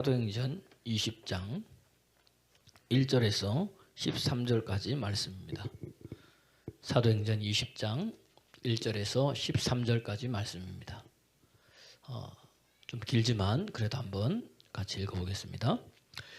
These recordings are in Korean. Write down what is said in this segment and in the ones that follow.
사도행전 20장 1절에서 13절까지 말씀입니다. 사도행전 20장 1절에서 13절까지 말씀입니다. 좀 길지만 그래도 한번 같이 읽어보겠습니다.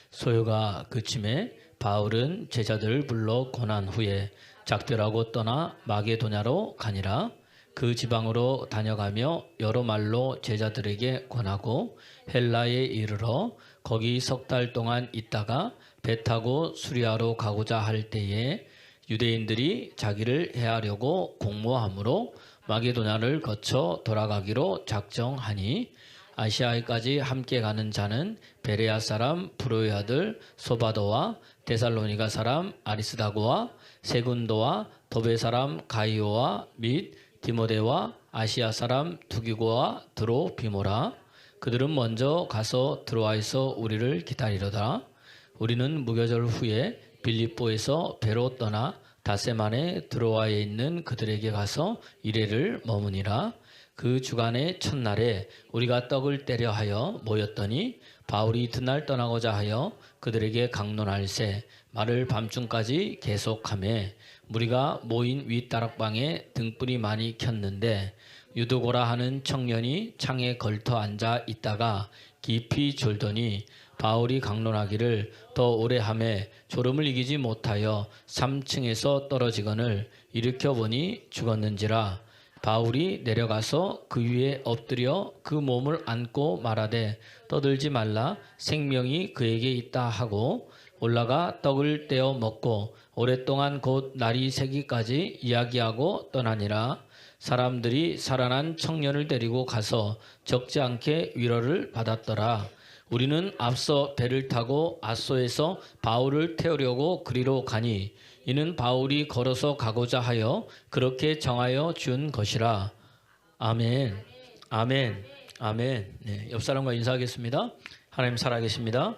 소요가 그침에 바울은 제자들을 불러 권한 후에 작별하고 떠나 마게도냐로 가니라. 그 지방으로 다녀가며 여러 말로 제자들에게 권하고 헬라에 이르러 거기 석 달 동안 있다가 배 타고 수리아로 가고자 할 때에 유대인들이 자기를 해하려고 공모함으로 마게도냐를 거쳐 돌아가기로 작정하니 아시아에까지 함께 가는 자는 베레아 사람 브로의 아들 소바도와 데살로니가 사람 아리스다고와 세군도와 도베 사람 가이오와 및 디모데와 아시아 사람 두기고와 드로비모라. 그들은 먼저 가서 드로아에서 우리를 기다리려다. 우리는 무교절 후에 빌립보에서 배로 떠나 닷새만에 드로아에 있는 그들에게 가서 이레를 머무니라. 그 주간의 첫날에 우리가 떡을 떼려 하여 모였더니 바울이 이튿날 떠나고자 하여 그들에게 강론할세 말을 밤중까지 계속하매 무리가 모인 윗다락방에 등불이 많이 켰는데 유두고라 하는 청년이 창에 걸터 앉아 있다가 깊이 졸더니 바울이 강론하기를 더 오래 하매 졸음을 이기지 못하여 3층에서 떨어지거늘 일으켜 보니 죽었는지라. 바울이 내려가서 그 위에 엎드려 그 몸을 안고 말하되 떠들지 말라 생명이 그에게 있다 하고 올라가 떡을 떼어 먹고 오랫동안 곧 날이 새기까지 이야기하고 떠나니라. 사람들이 살아난 청년을 데리고 가서 적지 않게 위로를 받았더라. 우리는 앞서 배를 타고 아소에서 바울을 태우려고 그리로 가니 이는 바울이 걸어서 가고자 하여 그렇게 정하여 준 것이라. 아멘. 아멘. 아멘. 네, 옆 사람과 인사하겠습니다. 하나님 살아계십니다.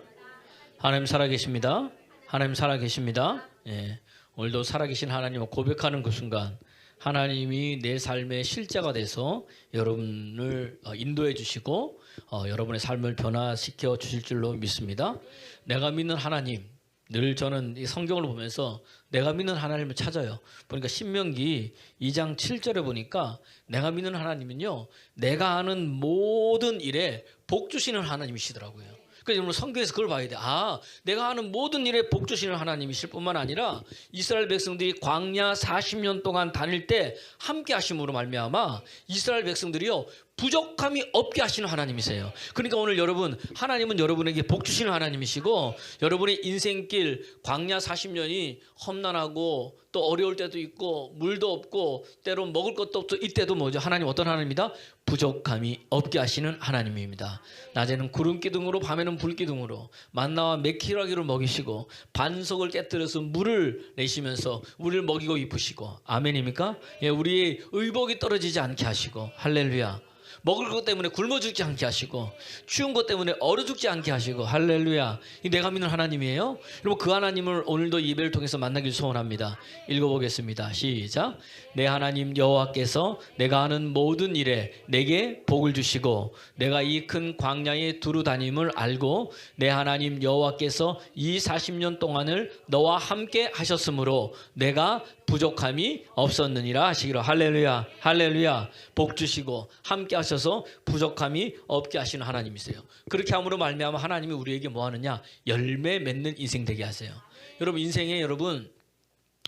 하나님 살아계십니다. 하나님 살아계십니다. 예, 오늘도 살아계신 하나님을 고백하는 그 순간 하나님이 내 삶의 실제가 돼서 여러분을 인도해 주시고 여러분의 삶을 변화시켜 주실 줄로 믿습니다. 내가 믿는 하나님, 늘 저는 이 성경을 보면서 내가 믿는 하나님을 찾아요. 보니까 신명기 2장 7절에 보니까 내가 믿는 하나님은요, 내가 하는 모든 일에 복 주시는 하나님이시더라고요. 그래서 여러분 성경에서 그걸 봐야 돼. 아, 내가 하는 모든 일에 복 주시는 하나님이실 뿐만 아니라 이스라엘 백성들이 광야 40년 동안 다닐 때 함께 하심으로 말미암아 이스라엘 백성들이요 부족함이 없게 하시는 하나님이세요. 그러니까 오늘 여러분, 하나님은 여러분에게 복 주시는 하나님이시고 여러분의 인생길 광야 40년이 험난하고 또 어려울 때도 있고 물도 없고 때로 먹을 것도 없고 이때도 뭐죠? 하나님 어떤 하나님이다? 부족함이 없게 하시는 하나님입니다. 낮에는 구름 기둥으로 밤에는 불 기둥으로 만나와 메키라기로 먹이시고 반석을 깨뜨려서 물을 내시면서 우리를 먹이고 입으시고 아멘입니까? 예, 우리의 의복이 떨어지지 않게 하시고 할렐루야. 먹을 것 때문에 굶어 죽지 않게 하시고 추운 것 때문에 얼어 죽지 않게 하시고 할렐루야. 이 내가 믿는 하나님이에요. 여러분 그 하나님을 오늘도 예배를 통해서 만나길 소원합니다. 읽어보겠습니다. 시작. 내 하나님 여호와께서 내가 하는 모든 일에 내게 복을 주시고 내가 이 큰 광야에 두루 다님을 알고 내 하나님 여호와께서 이 40년 동안을 너와 함께 하셨으므로 내가 부족함이 없었느니라 하시기로. 할렐루야. 할렐루야. 복 주시고 함께 하셔서 부족함이 없게 하시는 하나님이세요. 그렇게 함으로 말미암아 하나님이 우리에게 뭐 하느냐? 열매 맺는 인생 되게 하세요. 여러분 인생에 여러분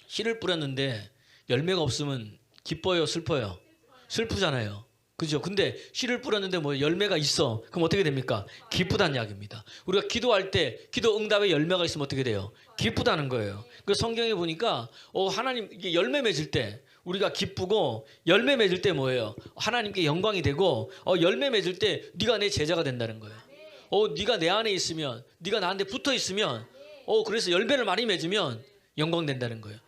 씨를 뿌렸는데 열매가 없으면 기뻐요, 슬퍼요? 슬프잖아요. 그죠? 근데 씨를 뿌렸는데 뭐 열매가 있어. 그럼 어떻게 됩니까? 기쁘다는 이야기입니다. 우리가 기도할 때 기도 응답에 열매가 있으면 어떻게 돼요? 기쁘다는 거예요. 그 성경에 보니까 하나님 이게 열매 맺을 때 우리가 기쁘고 열매 맺을 때 뭐예요? 하나님께 영광이 되고 열매 맺을 때 네가 내 제자가 된다는 거예요. 네가 내 안에 있으면 네가 나한테 붙어 있으면 그래서 열매를 많이 맺으면 영광 된다는 거예요.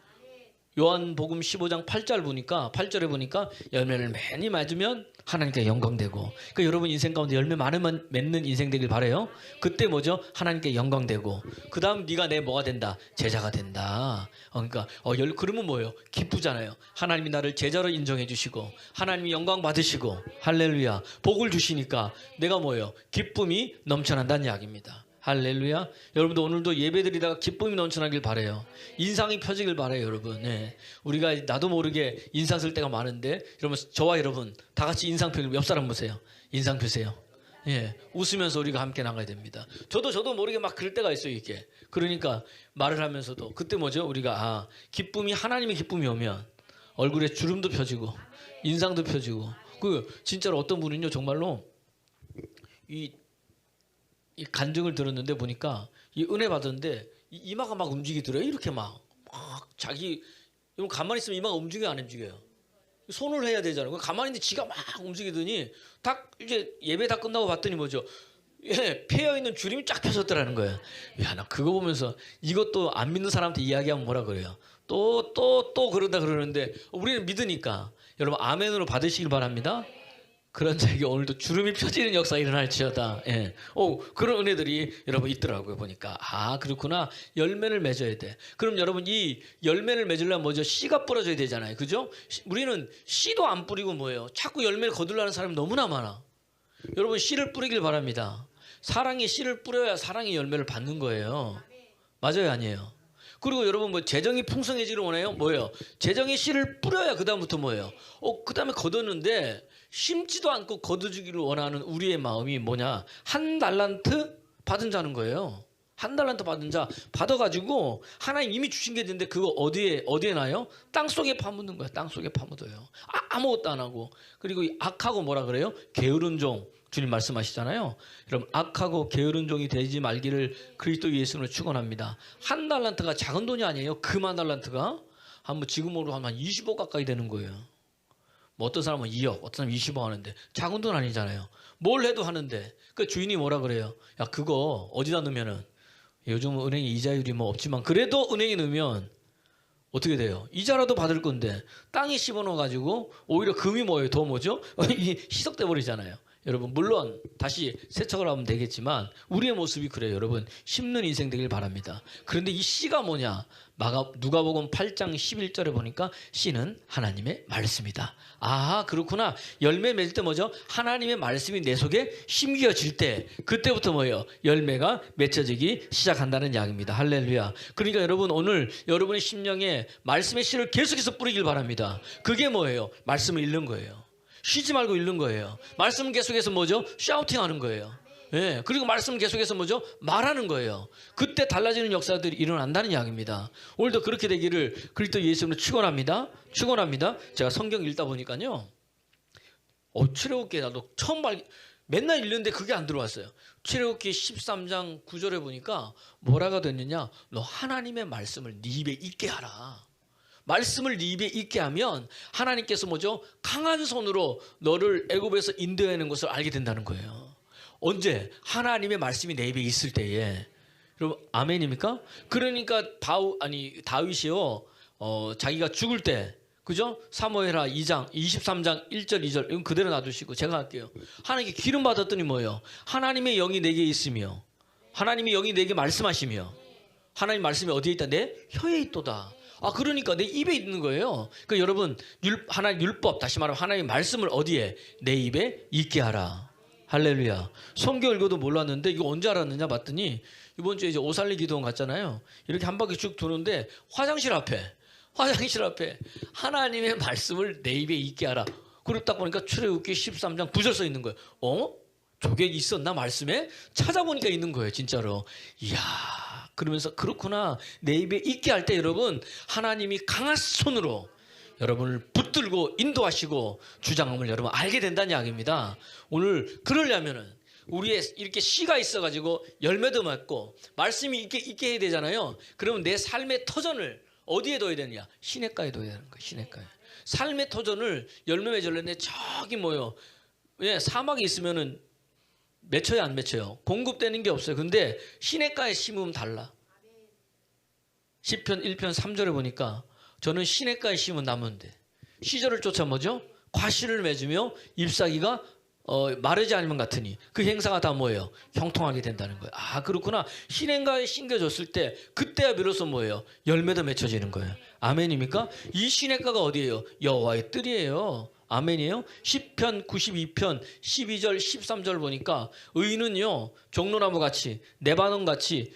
요한복음 15장 8절에 보니까 열매를 많이 맺으면 하나님께 영광되고, 그러니까 여러분 인생 가운데 열매 많으면 맺는 인생 되길 바라요. 그때 뭐죠? 하나님께 영광되고, 그 다음 네가 내 뭐가 된다? 제자가 된다. 그러니까 그러면 뭐예요? 기쁘잖아요. 하나님이 나를 제자로 인정해 주시고 하나님이 영광 받으시고 할렐루야 복을 주시니까 내가 뭐예요? 기쁨이 넘쳐난다는 이야기입니다. 할렐루야. 여러분도 오늘도 예배드리다가 기쁨이 넘쳐나길 바라요. 인상이 펴지길 바라요, 여러분. 네. 우리가 나도 모르게 인상 쓸 때가 많은데, 여러분 저와 여러분 다 같이 인상 펴기를, 옆 사람 보세요. 인상 펴세요. 예, 웃으면서 우리가 함께 나가야 됩니다. 저도 모르게 막 그럴 때가 있어요, 이게. 그러니까 말을 하면서도 그때 뭐죠? 우리가 기쁨이, 하나님의 기쁨이 오면 얼굴에 주름도 펴지고 인상도 펴지고, 진짜로 어떤 분은요 정말로 이 간증을 들었는데 보니까 이 은혜 받았는데 이마가 막 움직이더래요. 이렇게 막 자기 가만히 있으면 이마가 움직여 안 움직여요? 손을 해야 되잖아요. 가만히 있는데 지가 막 움직이더니 딱 이제 예배 다 끝나고 봤더니 뭐죠? 예, 패여 있는 주름이 쫙 펴졌더라는 거예요. 야, 나 그거 보면서 이것도 안 믿는 사람한테 이야기하면 뭐라 그래요? 또 그러다 그러는데 우리는 믿으니까 여러분 아멘으로 받으시길 바랍니다. 그런 자에게 오늘도 주름이 펴지는 역사가 일어날지어다. 예. 그런 은혜들이 여러분 있더라고요. 보니까 그렇구나. 열매를 맺어야 돼. 그럼 여러분 이 열매를 맺으려면 뭐죠? 씨가 뿌려져야 되잖아요. 그죠? 우리는 씨도 안 뿌리고 뭐예요? 자꾸 열매를 거두려는 사람이 너무나 많아. 여러분 씨를 뿌리길 바랍니다. 사랑이 씨를 뿌려야 사랑의 열매를 받는 거예요. 맞아요, 아니에요? 그리고 여러분 뭐 재정이 풍성해지를 원해요? 뭐예요? 재정의 씨를 뿌려야 그 다음부터 뭐예요? 그 다음에 거두는데 심지도 않고 거두주기를 원하는 우리의 마음이 뭐냐? 한 달란트 받은 자는 거예요. 한 달란트 받은 자 받아가지고 하나님 이미 주신 게 있는데 그거 어디에 나요? 땅 속에 파묻는 거야. 땅 속에 파묻어요. 아무것도 안 하고. 그리고 이 악하고 뭐라 그래요? 게으른 종. 주님 말씀하시잖아요. 여러분 악하고 게으른 종이 되지 말기를 그리스도 예수님으로 축원합니다. 한 달란트가 작은 돈이 아니에요. 금한 달란트가 한번 지금으로 하면 20억 가까이 되는 거예요. 뭐 어떤 사람은 2억, 어떤 사람은 20억 하는데 작은 돈 아니잖아요. 뭘 해도 하는데 그 주인이 뭐라 그래요? 야 그거 어디다 넣으면은, 요즘 은행에 이자율이 뭐 없지만 그래도 은행에 넣으면 어떻게 돼요? 이자라도 받을 건데 땅에 씹어넣어가지고 오히려 금이 뭐예요? 더 뭐죠? 희석돼 버리잖아요. 여러분 물론 다시 세척을 하면 되겠지만 우리의 모습이 그래요. 여러분 심는 인생 되길 바랍니다. 그런데 이 씨가 뭐냐? 누가복음 8장 11절에 보니까 씨는 하나님의 말씀이다. 그렇구나. 열매 맺을 때 뭐죠? 하나님의 말씀이 내 속에 심겨질 때 그때부터 뭐예요? 열매가 맺혀지기 시작한다는 이야기입니다. 할렐루야. 그러니까 여러분 오늘 여러분의 심령에 말씀의 씨를 계속해서 뿌리길 바랍니다. 그게 뭐예요? 말씀을 읽는 거예요. 쉬지 말고 읽는 거예요. 말씀 계속해서 뭐죠? 샤우팅하는 거예요. 예, 그리고 말씀 계속해서 뭐죠? 말하는 거예요. 그때 달라지는 역사들이 일어난다는 이야기입니다. 오늘도 그렇게 되기를 그리스도 예수님으로 축원합니다. 축원합니다. 제가 성경 읽다 보니까요. 출애굽기 나도 맨날 읽는데 그게 안 들어왔어요. 출애굽기 13장 9절에 보니까 뭐라가 됐느냐? 너 하나님의 말씀을 네 입에 있게 하라. 말씀을 네 입에 있게 하면 하나님께서 뭐죠? 강한 손으로 너를 애굽에서 인도하는 것을 알게 된다는 거예요. 언제? 하나님의 말씀이 내 입에 있을 때에. 여러분 아멘입니까? 그러니까 다윗이요 자기가 죽을 때 그죠? 사무엘하 2장 23장 1절 2절 이건 그대로 놔두시고 제가 할게요. 하나님께 기름 받았더니 뭐예요? 하나님의 영이 내게 있으며 하나님의 영이 내게 말씀하시며 하나님 말씀이 어디에 있다? 내 혀에 있도다. 그러니까 내 입에 있는 거예요. 그러니까 여러분 하나님 율법 다시 말하면 하나님의 말씀을 어디에? 내 입에 있게 하라. 할렐루야. 성경 읽어도 몰랐는데 이거 언제 알았느냐 봤더니 이번 주에 이제 오살리 기도원 갔잖아요. 이렇게 한 바퀴 쭉 도는데 화장실 앞에 하나님의 말씀을 내 입에 있게 하라. 그리고 딱 보니까 출애굽기 13장 9절 써 있는 거예요. 저게 있었나 말씀에? 찾아보니까 있는 거예요. 진짜로. 이야. 그러면서 그렇구나. 내 입에 있게 할 때 여러분 하나님이 강한 손으로 여러분을 붙들고 인도하시고 주장함을 여러분 알게 된다는 이야기입니다. 오늘 그러려면은 우리의 이렇게 씨가 있어가지고 열매도 맺고 말씀이 있게 해야 되잖아요. 그러면 내 삶의 터전을 어디에 둬야 되느냐? 시냇가에 둬야 되는 거예요. 시냇가에. 삶의 터전을 열매 맺으려는데 저기 뭐요? 사막이 있으면은 맺혀요, 안 맺혀요? 공급되는 게 없어요. 근데 시냇가에 심으면 달라. 시편 1편 3절에 보니까 저는 시냇가에 심은 나무인데 시절을 쫓아 뭐죠? 과실을 맺으며 잎사귀가 마르지 않으면 같으니 그 행사가 다 뭐예요? 형통하게 된다는 거예요. 아 그렇구나. 시냇가에 심겨졌을 때 그때야 비로소 뭐예요? 열매도 맺혀지는 거예요. 아멘입니까? 이 시냇가가 어디예요? 여호와의 뜰이에요. 아멘이에요? 시편 92편 12절 13절 보니까 의인은요 종로나무 같이 레바논 같이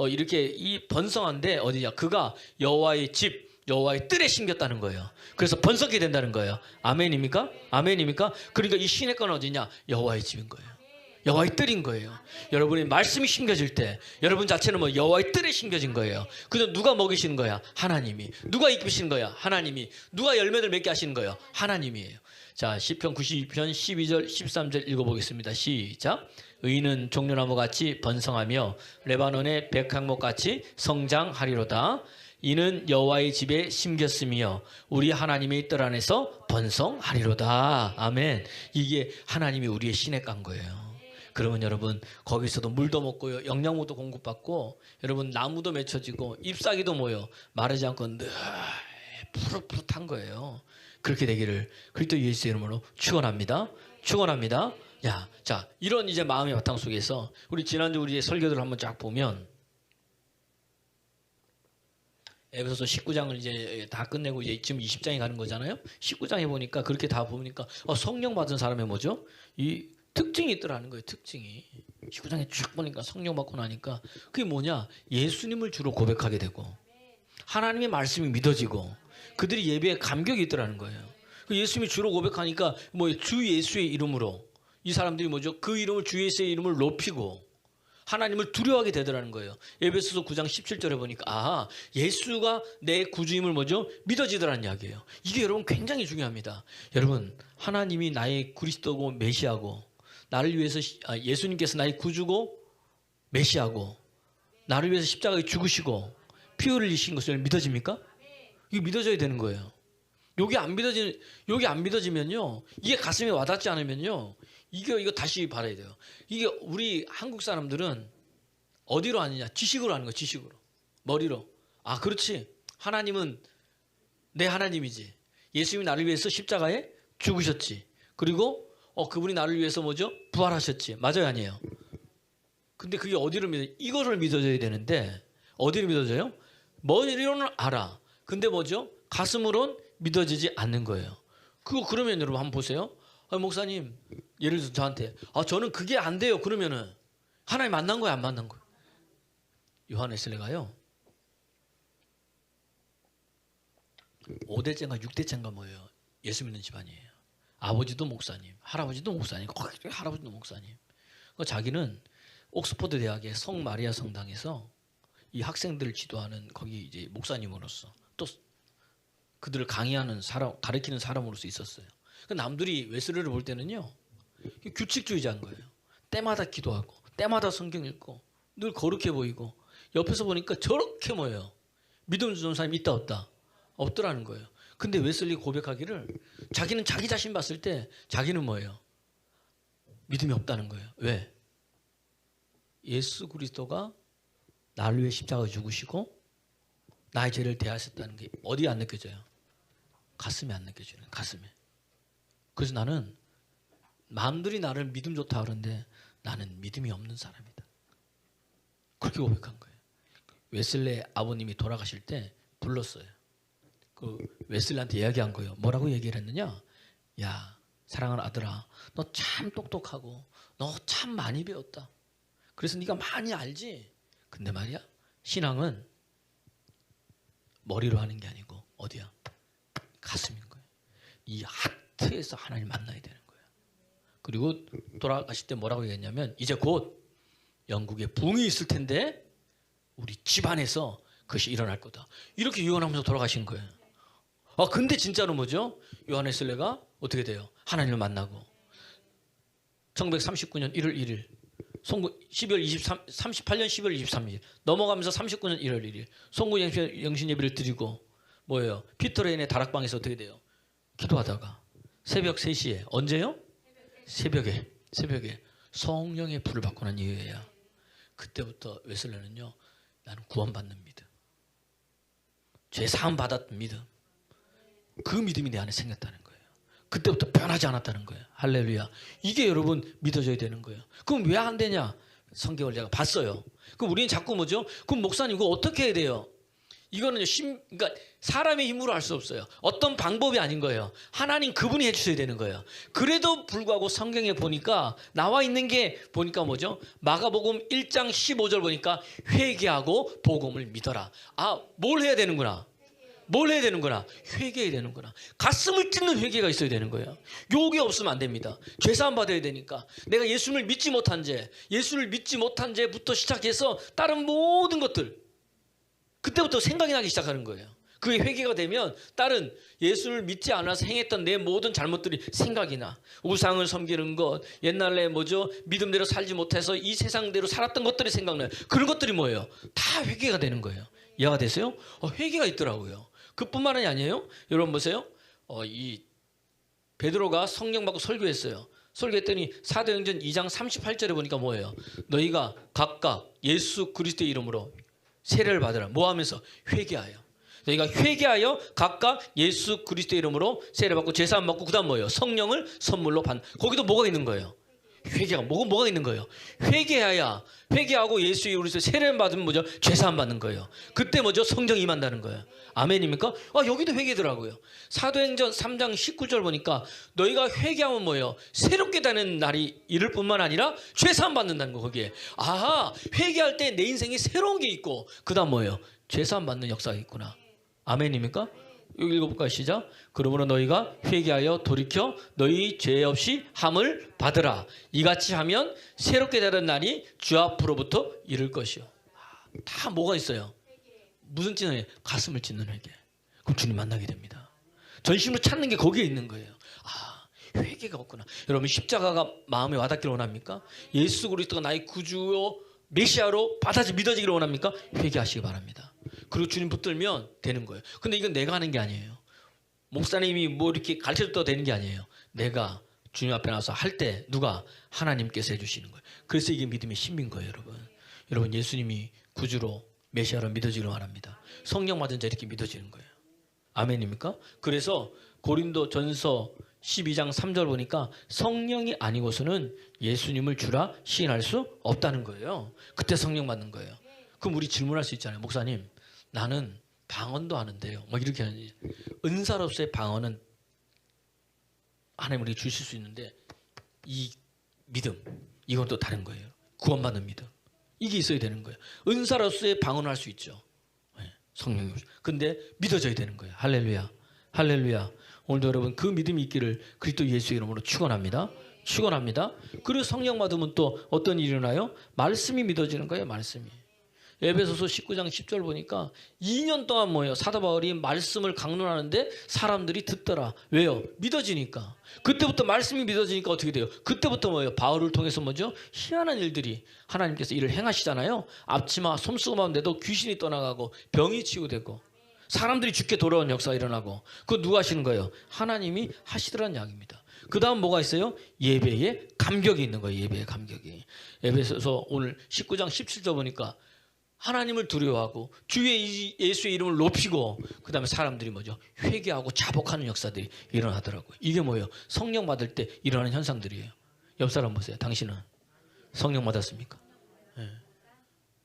이렇게 이 번성한데 어디냐? 그가 여호와의 집 여호와의 뜰에 심겼다는 거예요. 그래서 번성이 된다는 거예요. 아멘입니까? 아멘입니까? 그러니까 이 시냇가는 어디냐? 여호와의 집인 거예요. 여호와의 뜰인 거예요. 여러분이 말씀이 심겨질 때 여러분 자체는 뭐 여호와의 뜰에 심겨진 거예요. 그래서 누가 먹이시는 거야? 하나님이. 누가 이끄시는 거야? 하나님이. 누가 열매를 맺게 하시는 거예요? 하나님이에요. 자, 시편 92편 12절 13절 읽어보겠습니다. 시작. 의인은 종려나무 같이 번성하며 레바논의 백향목 같이 성장하리로다. 이는 여호와의 집에 심겼으며 우리 하나님의 뜰 안에서 번성하리로다. 아멘. 이게 하나님이 우리의 시냇가인 거예요. 그러면 여러분 거기서도 물도 먹고요, 영양분도 공급받고, 여러분 나무도 맺혀지고 잎사귀도 뭐요 마르지 않고 늘 푸릇푸릇한 거예요. 그렇게 되기를 그리스도 예수의 이름으로 축원합니다. 축원합니다. 야, 자 이런 이제 마음의 바탕 속에서 우리 지난주 우리의 설교들을 한번 쫙 보면. 에베소서 19장을 이제 다 끝내고 이제 지금 20장에 가는 거잖아요. 19장에 보니까 그렇게 다 보니까 성령 받은 사람의 뭐죠? 이 특징이 있더라는 거예요. 특징이. 19장에 쭉 보니까 성령 받고 나니까 그게 뭐냐? 예수님을 주로 고백하게 되고 하나님의 말씀이 믿어지고 그들이 예배에 감격이 있더라는 거예요. 예수님이 주로 고백하니까 뭐 주 예수의 이름으로 이 사람들이 뭐죠? 그 이름을 주 예수의 이름을 높이고 하나님을 두려워하게 되더라는 거예요. 에베소서 9장 17절에 보니까 예수가 내 구주임을 뭐죠? 믿어지더라는 이야기예요. 이게 여러분 굉장히 중요합니다. 여러분 하나님이 나의 그리스도고 메시아고 나를 위해서 예수님께서 나의 구주고 메시아고 나를 위해서 십자가에 죽으시고 피 흘리신 것을 믿어집니까? 이게 믿어져야 되는 거예요. 여기 안 믿어지면요, 이게 가슴에 와닿지 않으면요, 이거 다시 받아야 돼요. 이게 우리 한국 사람들은 어디로 아느냐? 지식으로 아는 거예요. 지식으로. 머리로. 아, 그렇지. 하나님은 내 하나님이지. 예수님이 나를 위해서 십자가에 죽으셨지. 그리고 그분이 나를 위해서 뭐죠? 부활하셨지. 맞아요, 아니에요? 근데 그게 어디로 이거를 믿어줘야 되는데 어디로 믿어져요? 머리로는 알아. 근데 뭐죠? 가슴으로는 믿어지지 않는 거예요. 그러면 여러분 한번 보세요. 목사님, 예를 들어서 저한테 저는 그게 안 돼요. 그러면은 하나님 만난 거야, 안 만난 거야? 요한 웨슬레가요 5대째인가 6대째인가 뭐예요. 예수 믿는 집안이에요. 아버지도 목사님, 할아버지도 목사님, 할아버지도 목사님. 자기는 옥스퍼드 대학의 성 마리아 성당에서 이 학생들을 지도하는 거기 이제 목사님으로서 또 그들을 강의하는 사람, 가르치는 사람으로서 있었어요. 남들이 웨슬레를 볼 때는요, 규칙주의자인 거예요. 때마다 기도하고 때마다 성경 읽고 늘 거룩해 보이고, 옆에서 보니까 저렇게 뭐예요? 믿음 주는 사람이 있다 없다? 없더라는 거예요. 근데 웨슬리 고백하기를 자기는 자기 자신 봤을 때 자기는 뭐예요? 믿음이 없다는 거예요. 왜? 예수 그리스도가 나를 위해 십자가에 죽으시고 나의 죄를 대하셨다는 게 어디에 안 느껴져요? 가슴에 안 느껴지는, 가슴에. 그래서 나는 남들이 나를 믿음 좋다 그러는데 나는 믿음이 없는 사람이다. 그렇게 고백한 거예요. 웨슬레 아버님이 돌아가실 때 불렀어요. 그 웨슬레한테 이야기한 거예요. 뭐라고 얘기를 했느냐? 야, 사랑하는 아들아, 너 참 똑똑하고 너 참 많이 배웠다. 그래서 네가 많이 알지? 근데 말이야, 신앙은 머리로 하는 게 아니고 어디야? 가슴인 거예요. 이 하트에서 하나님 만나야 되는 거예요. 그리고 돌아가실 때 뭐라고 얘기했냐면, 이제 곧 영국에 부흥이 있을 텐데 우리 집안에서 그것이 일어날 거다. 이렇게 유언하면서 돌아가신 거예요. 근데 진짜로 뭐죠? 요한 웨슬레가 어떻게 돼요? 하나님을 만나고 1939년 1월 1일 송구 38년 12월 23일 넘어가면서 39년 1월 1일 송구 영신 예배를 드리고 뭐예요? 피터레인의 다락방에서 어떻게 돼요? 기도하다가 새벽 3시에 언제요? 새벽에 성령의 불을 받고 난 이후에야 그때부터 웨슬레는요, 나는 구원받는 믿음, 죄 사함 받았던 믿음. 그 믿음이 내 안에 생겼다는 거예요. 그때부터 변하지 않았다는 거예요. 할렐루야. 이게 여러분 믿어져야 되는 거예요. 그럼 왜 안 되냐? 성경을 제가 봤어요. 그럼 우리는 자꾸 뭐죠? 그럼 목사님 이거 어떻게 해야 돼요? 이거는 그러니까 사람의 힘으로 할 수 없어요. 어떤 방법이 아닌 거예요. 하나님 그분이 해주셔야 되는 거예요. 그래도 불구하고 성경에 보니까 나와 있는 게 보니까 뭐죠? 마가복음 1장 15절 보니까 회개하고 복음을 믿어라. 아, 뭘 해야 되는구나. 뭘 해야 되는구나. 회개해야 되는구나. 가슴을 찢는 회개가 있어야 되는 거예요. 요게 없으면 안 됩니다. 죄사함 받아야 되니까. 내가 예수를 믿지 못한 죄, 예수를 믿지 못한 죄부터 시작해서 다른 모든 것들, 그때부터 생각이 나기 시작하는 거예요. 그게 회개가 되면 다른 예수를 믿지 않아서 행했던 내 모든 잘못들이 생각이 나. 우상을 섬기는 것, 옛날에 뭐죠? 믿음대로 살지 못해서 이 세상대로 살았던 것들이 생각나요. 그런 것들이 뭐예요? 다 회개가 되는 거예요. 이해가 되세요? 회개가 있더라고요. 그뿐만이 아니에요. 여러분 보세요. 이 베드로가 성령 받고 설교했어요. 설교했더니 사도행전 2장 38절에 보니까 뭐예요? 너희가 각각 예수 그리스도의 이름으로 세례를 받으라. 뭐 하면서? 회개하여. 너희가 회개하여 각각 예수 그리스도의 이름으로 세례 받고 제사함 받고 그다음 뭐예요? 성령을 선물로 받는. 거기도 뭐가 있는 거예요? 회개가 뭐가 있는 거예요? 회개하고 예수 이름으로 세례를 받으면 뭐죠? 죄사함 받는 거예요. 그때 뭐죠? 성령이 임한다는 거예요. 아멘입니까? 여기도 회개더라고요. 사도행전 3장 19절 보니까 너희가 회개하면 뭐예요? 새롭게 되는 날이 이를 뿐만 아니라 죄사함 받는다는 거 거기에. 회개할 때 내 인생에 새로운 게 있고 그다음 뭐예요? 죄사함 받는 역사가 있구나. 아멘입니까? 여기 읽어볼까요? 시작. 그러므로 너희가 회개하여 돌이켜 너희 죄 없이 함을 받으라. 이같이 하면 새롭게 되는 날이 주 앞으로부터 이를 것이요. 다 뭐가 있어요? 무슨 찢는 회개? 가슴을 찢는 회개. 그럼 주님 만나게 됩니다. 전심으로 찾는 게 거기에 있는 거예요. 회개가 없구나. 여러분 십자가가 마음에 와닿기를 원합니까? 예수 그리스도가 나의 구주요 메시아로 믿어지기를 원합니까? 회개하시기 바랍니다. 그리고 주님 붙들면 되는 거예요. 근데 이건 내가 하는 게 아니에요. 목사님이 뭐 이렇게 가르쳐줬다고 되는 게 아니에요. 내가 주님 앞에 나와서 할 때 누가? 하나님께서 해주시는 거예요. 그래서 이게 믿음의 힘인 거예요. 여러분 예수님이 구주로 메시아로 믿어지기를 원합니다. 성령 받은 자 이렇게 믿어지는 거예요. 아멘입니까? 그래서 고린도 전서 12장 3절 보니까 성령이 아니고서는 예수님을 주라 시인할 수 없다는 거예요. 그때 성령 받는 거예요. 그럼 우리 질문할 수 있잖아요. 목사님, 나는 방언도 하는데요. 이렇게 하는 은사로서의 방언은 하나님 우리에게 주실 수 있는데 이 믿음, 이건 또 다른 거예요. 구원받는 믿음. 이게 있어야 되는 거예요. 은사로서의 방언을 할 수 있죠. 성령이. 근데 믿어져야 되는 거예요. 할렐루야. 할렐루야. 오늘도 여러분 그 믿음이 있기를 그리스도 예수의 이름으로 축원합니다. 그리고 성령 받으면 또 어떤 일이 일어나요? 말씀이 믿어지는 거예요. 말씀이. 에베소서 19장 10절 보니까 2년 동안 뭐예요? 사도 바울이 말씀을 강론하는데 사람들이 듣더라. 왜요? 믿어지니까. 그때부터 말씀이 믿어지니까 어떻게 돼요? 그때부터 뭐예요? 바울을 통해서 뭐죠? 희한한 일들이 하나님께서 일을 행하시잖아요. 앞치마 솜수고만 돼도 귀신이 떠나가고 병이 치유되고 사람들이 죽게 돌아온 역사가 일어나고. 그거 누가 하시는 거예요? 하나님이 하시더라는 이야기입니다. 그 다음 뭐가 있어요? 예배에 감격이 있는 거예요. 예배에 감격이. 에베소서 오늘 19장 17절 보니까 하나님을 두려워하고 주의 예수의 이름을 높이고 그 다음에 사람들이 뭐죠? 회개하고 자복하는 역사들이 일어나더라고요. 이게 뭐예요? 성령 받을 때 일어나는 현상들이에요. 옆 사람 보세요. 당신은 성령 받았습니까? 네.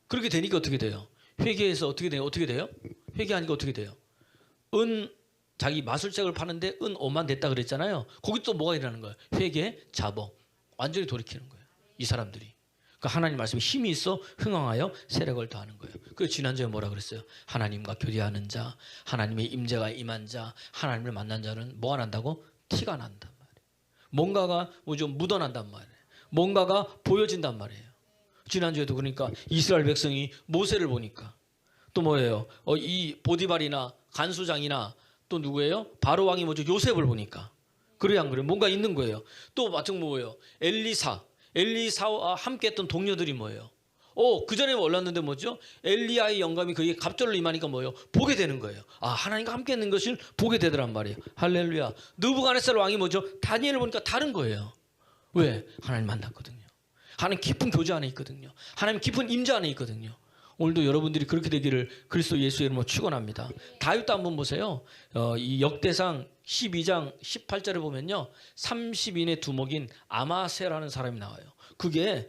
그렇게 되니까 어떻게 돼요? 회개해서 어떻게 돼요? 회개하니까 어떻게 돼요? 자기 마술책을 파는데 5만 됐다 그랬잖아요. 거기 또 뭐가 일어나는 거예요? 회개, 자복. 완전히 돌이키는 거예요. 이 사람들이. 그러니까 하나님 말씀에 힘이 있어 흥황하여 세력을 더하는 거예요. 그래서 지난주에 뭐라 그랬어요? 하나님과 교제하는 자, 하나님의 임재가 임한 자, 하나님을 만난 자는 뭐가 난다고? 티가 난단 말이에요. 뭔가가 좀 묻어난단 말이에요. 뭔가가 보여진단 말이에요. 지난주에도 그러니까 이스라엘 백성이 모세를 보니까 또 뭐예요? 이 보디발이나 간수장이나 또 누구예요? 바로 왕이 뭐죠? 요셉을 보니까. 그래야 안 그래요? 뭔가 있는 거예요. 또 마침 뭐예요? 엘리사와 함께 했던 동료들이 뭐예요? 그 전에 몰랐는데 뭐죠? 엘리야의 영감이 그에게 갑절로 임하니까 뭐예요? 보게 되는 거예요. 하나님과 함께 있는 것을 보게 되더란 말이에요. 할렐루야. 느부갓네살 왕이 뭐죠? 다니엘을 보니까 다른 거예요. 왜? 하나님 만났거든요. 하나님 깊은 교제 안에 있거든요. 하나님 깊은 임재 안에 있거든요. 오늘도 여러분들이 그렇게 되기를 그리스도 예수의 이름으로 축원합니다. 다윗도 한번 보세요. 이 역대상 12장 18절에 보면요. 30인의 두목인 아마세라는 사람이 나와요. 그게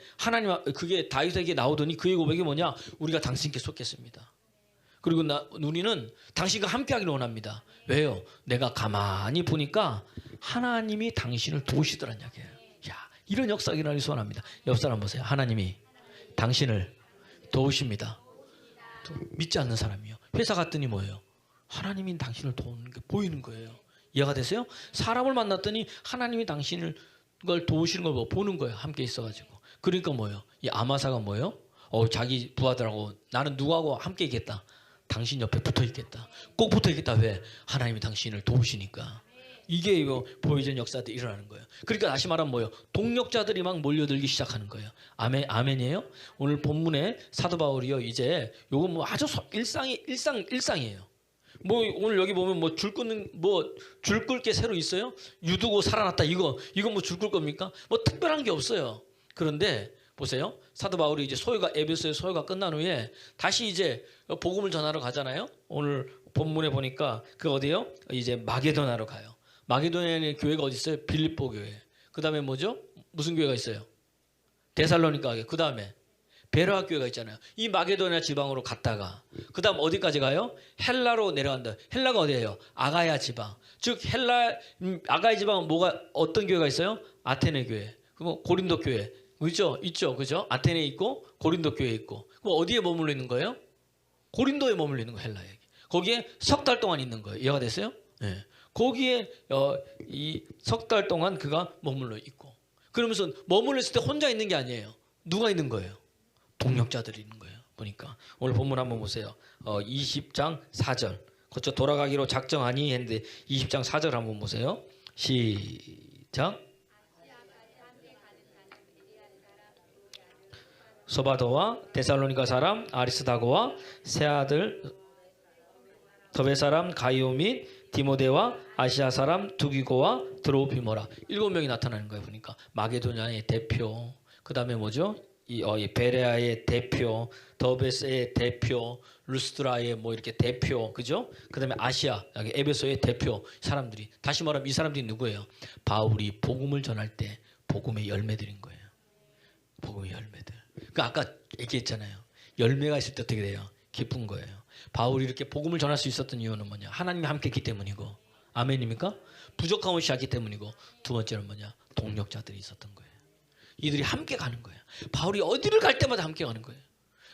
그게 다윗에게 나오더니 그의 고백이 뭐냐? 우리가 당신께 속겠습니다. 그리고 우리는 당신과 함께하기를 원합니다. 왜요? 내가 가만히 보니까 하나님이 당신을 도우시더란 이야기예요. 야, 이런 역사가 일어나기 소원합니다. 옆 사람 보세요. 하나님이 당신을 도우십니다. 믿지 않는 사람이요. 회사 갔더니 뭐예요? 하나님이 당신을 도우는 게 보이는 거예요. 이해가 되세요? 사람을 만났더니 하나님이 당신을 걸 도우시는 걸 보는 거예요. 함께 있어가지고. 그러니까 뭐예요? 이 아마사가 뭐예요? 자기 부하들하고 나는 누구하고 함께 있겠다. 당신 옆에 붙어 있겠다. 꼭 붙어 있겠다. 왜? 하나님이 당신을 도우시니까. 이게 이거 보여진 역사들이 일어나는 거예요. 그러니까 다시 말하면 뭐예요? 동력자들이 막 몰려들기 시작하는 거예요. 아멘이에요? 오늘 본문에 사도 바울이요. 이제 요거 뭐 아주 일상이에요. 뭐 오늘 여기 보면 뭐 줄 끌 게 새로 있어요? 유두고 살아났다. 이거 뭐 줄 끌 겁니까? 뭐 특별한 게 없어요. 그런데 보세요. 사도 바울이 이제 에베소의 소요가 끝난 후에 다시 이제 복음을 전하러 가잖아요. 오늘 본문에 보니까 그 어디요? 이제 마게도나로 가요. 마게도냐의 교회가 어디 있어요? 빌립보 교회. 그 다음에 뭐죠? 무슨 교회가 있어요? 데살로니가 교회. 그 다음에 베레아 교회가 있잖아요. 이 마게도냐 지방으로 갔다가 그 다음 어디까지 가요? 헬라로 내려간다. 헬라가 어디예요? 아가야 지방. 즉 아가야 지방은 어떤 교회가 있어요? 아테네 교회. 그리고 고린도 교회. 있죠. 그죠? 아테네에 있고 고린도 교회에 있고. 그럼 어디에 머물러 있는 거예요? 고린도에 머물러 있는 거예요. 헬라에. 거기에 석 달 동안 있는 거예요. 이해가 됐어요? 네. 거기에 이 석 달 동안 그가 머물러 있고. 그러면서 머물러 있을 때 혼자 있는 게 아니에요. 누가 있는 거예요? 동력자들이 있는 거예요. 보니까 오늘 본문 한번 보세요. 20장 4절. 거쳐 돌아가기로 작정하니 했는데 20장 4절 한번 보세요. 시작. 소바도와 데살로니가 사람 아리스다고와 새아들 더베 사람 가이오 및 디모데와 아시아 사람 두기고와 드로피모라 7명이 나타나는 거예요. 보니까 마게도냐의 대표, 그 다음에 뭐죠? 이 베레아의 대표, 더베스의 대표, 루스드라의 뭐 이렇게 대표, 그죠? 그 다음에 아시아, 에베소의 대표 사람들이, 다시 말하면 이 사람들이 누구예요? 바울이 복음을 전할 때 복음의 열매들인 거예요. 복음의 열매들. 그러니까 아까 얘기했잖아요. 열매가 있을 때 어떻게 돼요? 기쁜 거예요. 바울이 이렇게 복음을 전할 수 있었던 이유는 뭐냐? 하나님이 함께 했기 때문이고, 아멘입니까? 부족함 없이 하기 때문이고, 두 번째는 뭐냐? 동력자들이 있었던 거예요. 이들이 함께 가는 거예요. 바울이 어디를 갈 때마다 함께 가는 거예요.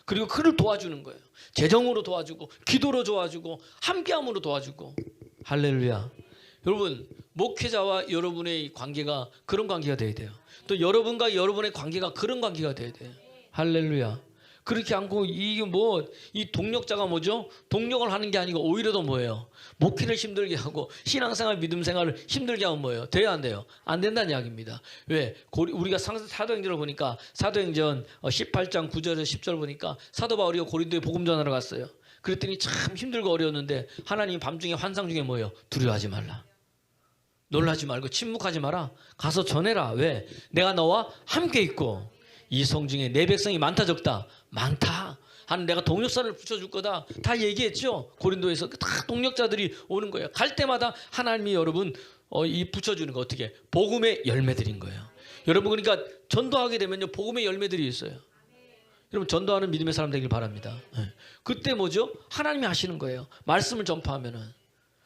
그리고 그를 도와주는 거예요. 재정으로 도와주고, 기도로 도와주고, 함께함으로 도와주고. 할렐루야. 여러분, 목회자와 여러분의 관계가 그런 관계가 돼야 돼요. 또 여러분과 여러분의 관계가 그런 관계가 돼야 돼요. 할렐루야. 그렇지 않고 이 동력자가 뭐죠? 동력을 하는 게 아니고 오히려 더 뭐예요? 목회를 힘들게 하고 신앙생활, 믿음생활을 힘들게 하면 뭐예요? 돼요, 안 돼요? 안 된다는 이야기입니다. 왜? 우리가 사도행전을 보니까 사도행전 18장 9절에서 10절 보니까 사도 바울이 고린도에 복음 전하러 갔어요. 그랬더니 참 힘들고 어려웠는데 하나님이 밤중에 환상 중에 뭐예요? 두려워하지 말라. 놀라지 말고 침묵하지 마라. 가서 전해라. 왜? 내가 너와 함께 있고 이 성 중에 내 백성이 많다 적다? 많다. 하는 내가 동력자를 붙여줄 거다. 다 얘기했죠. 고린도에서 다 동력자들이 오는 거예요. 갈 때마다 하나님이 여러분 이 붙여주는 거 어떻게? 복음의 열매들인 거예요. 여러분 그러니까 전도하게 되면요 복음의 열매들이 있어요. 여러분 전도하는 믿음의 사람 되길 바랍니다. 네. 그때 뭐죠? 하나님이 하시는 거예요. 말씀을 전파하면은.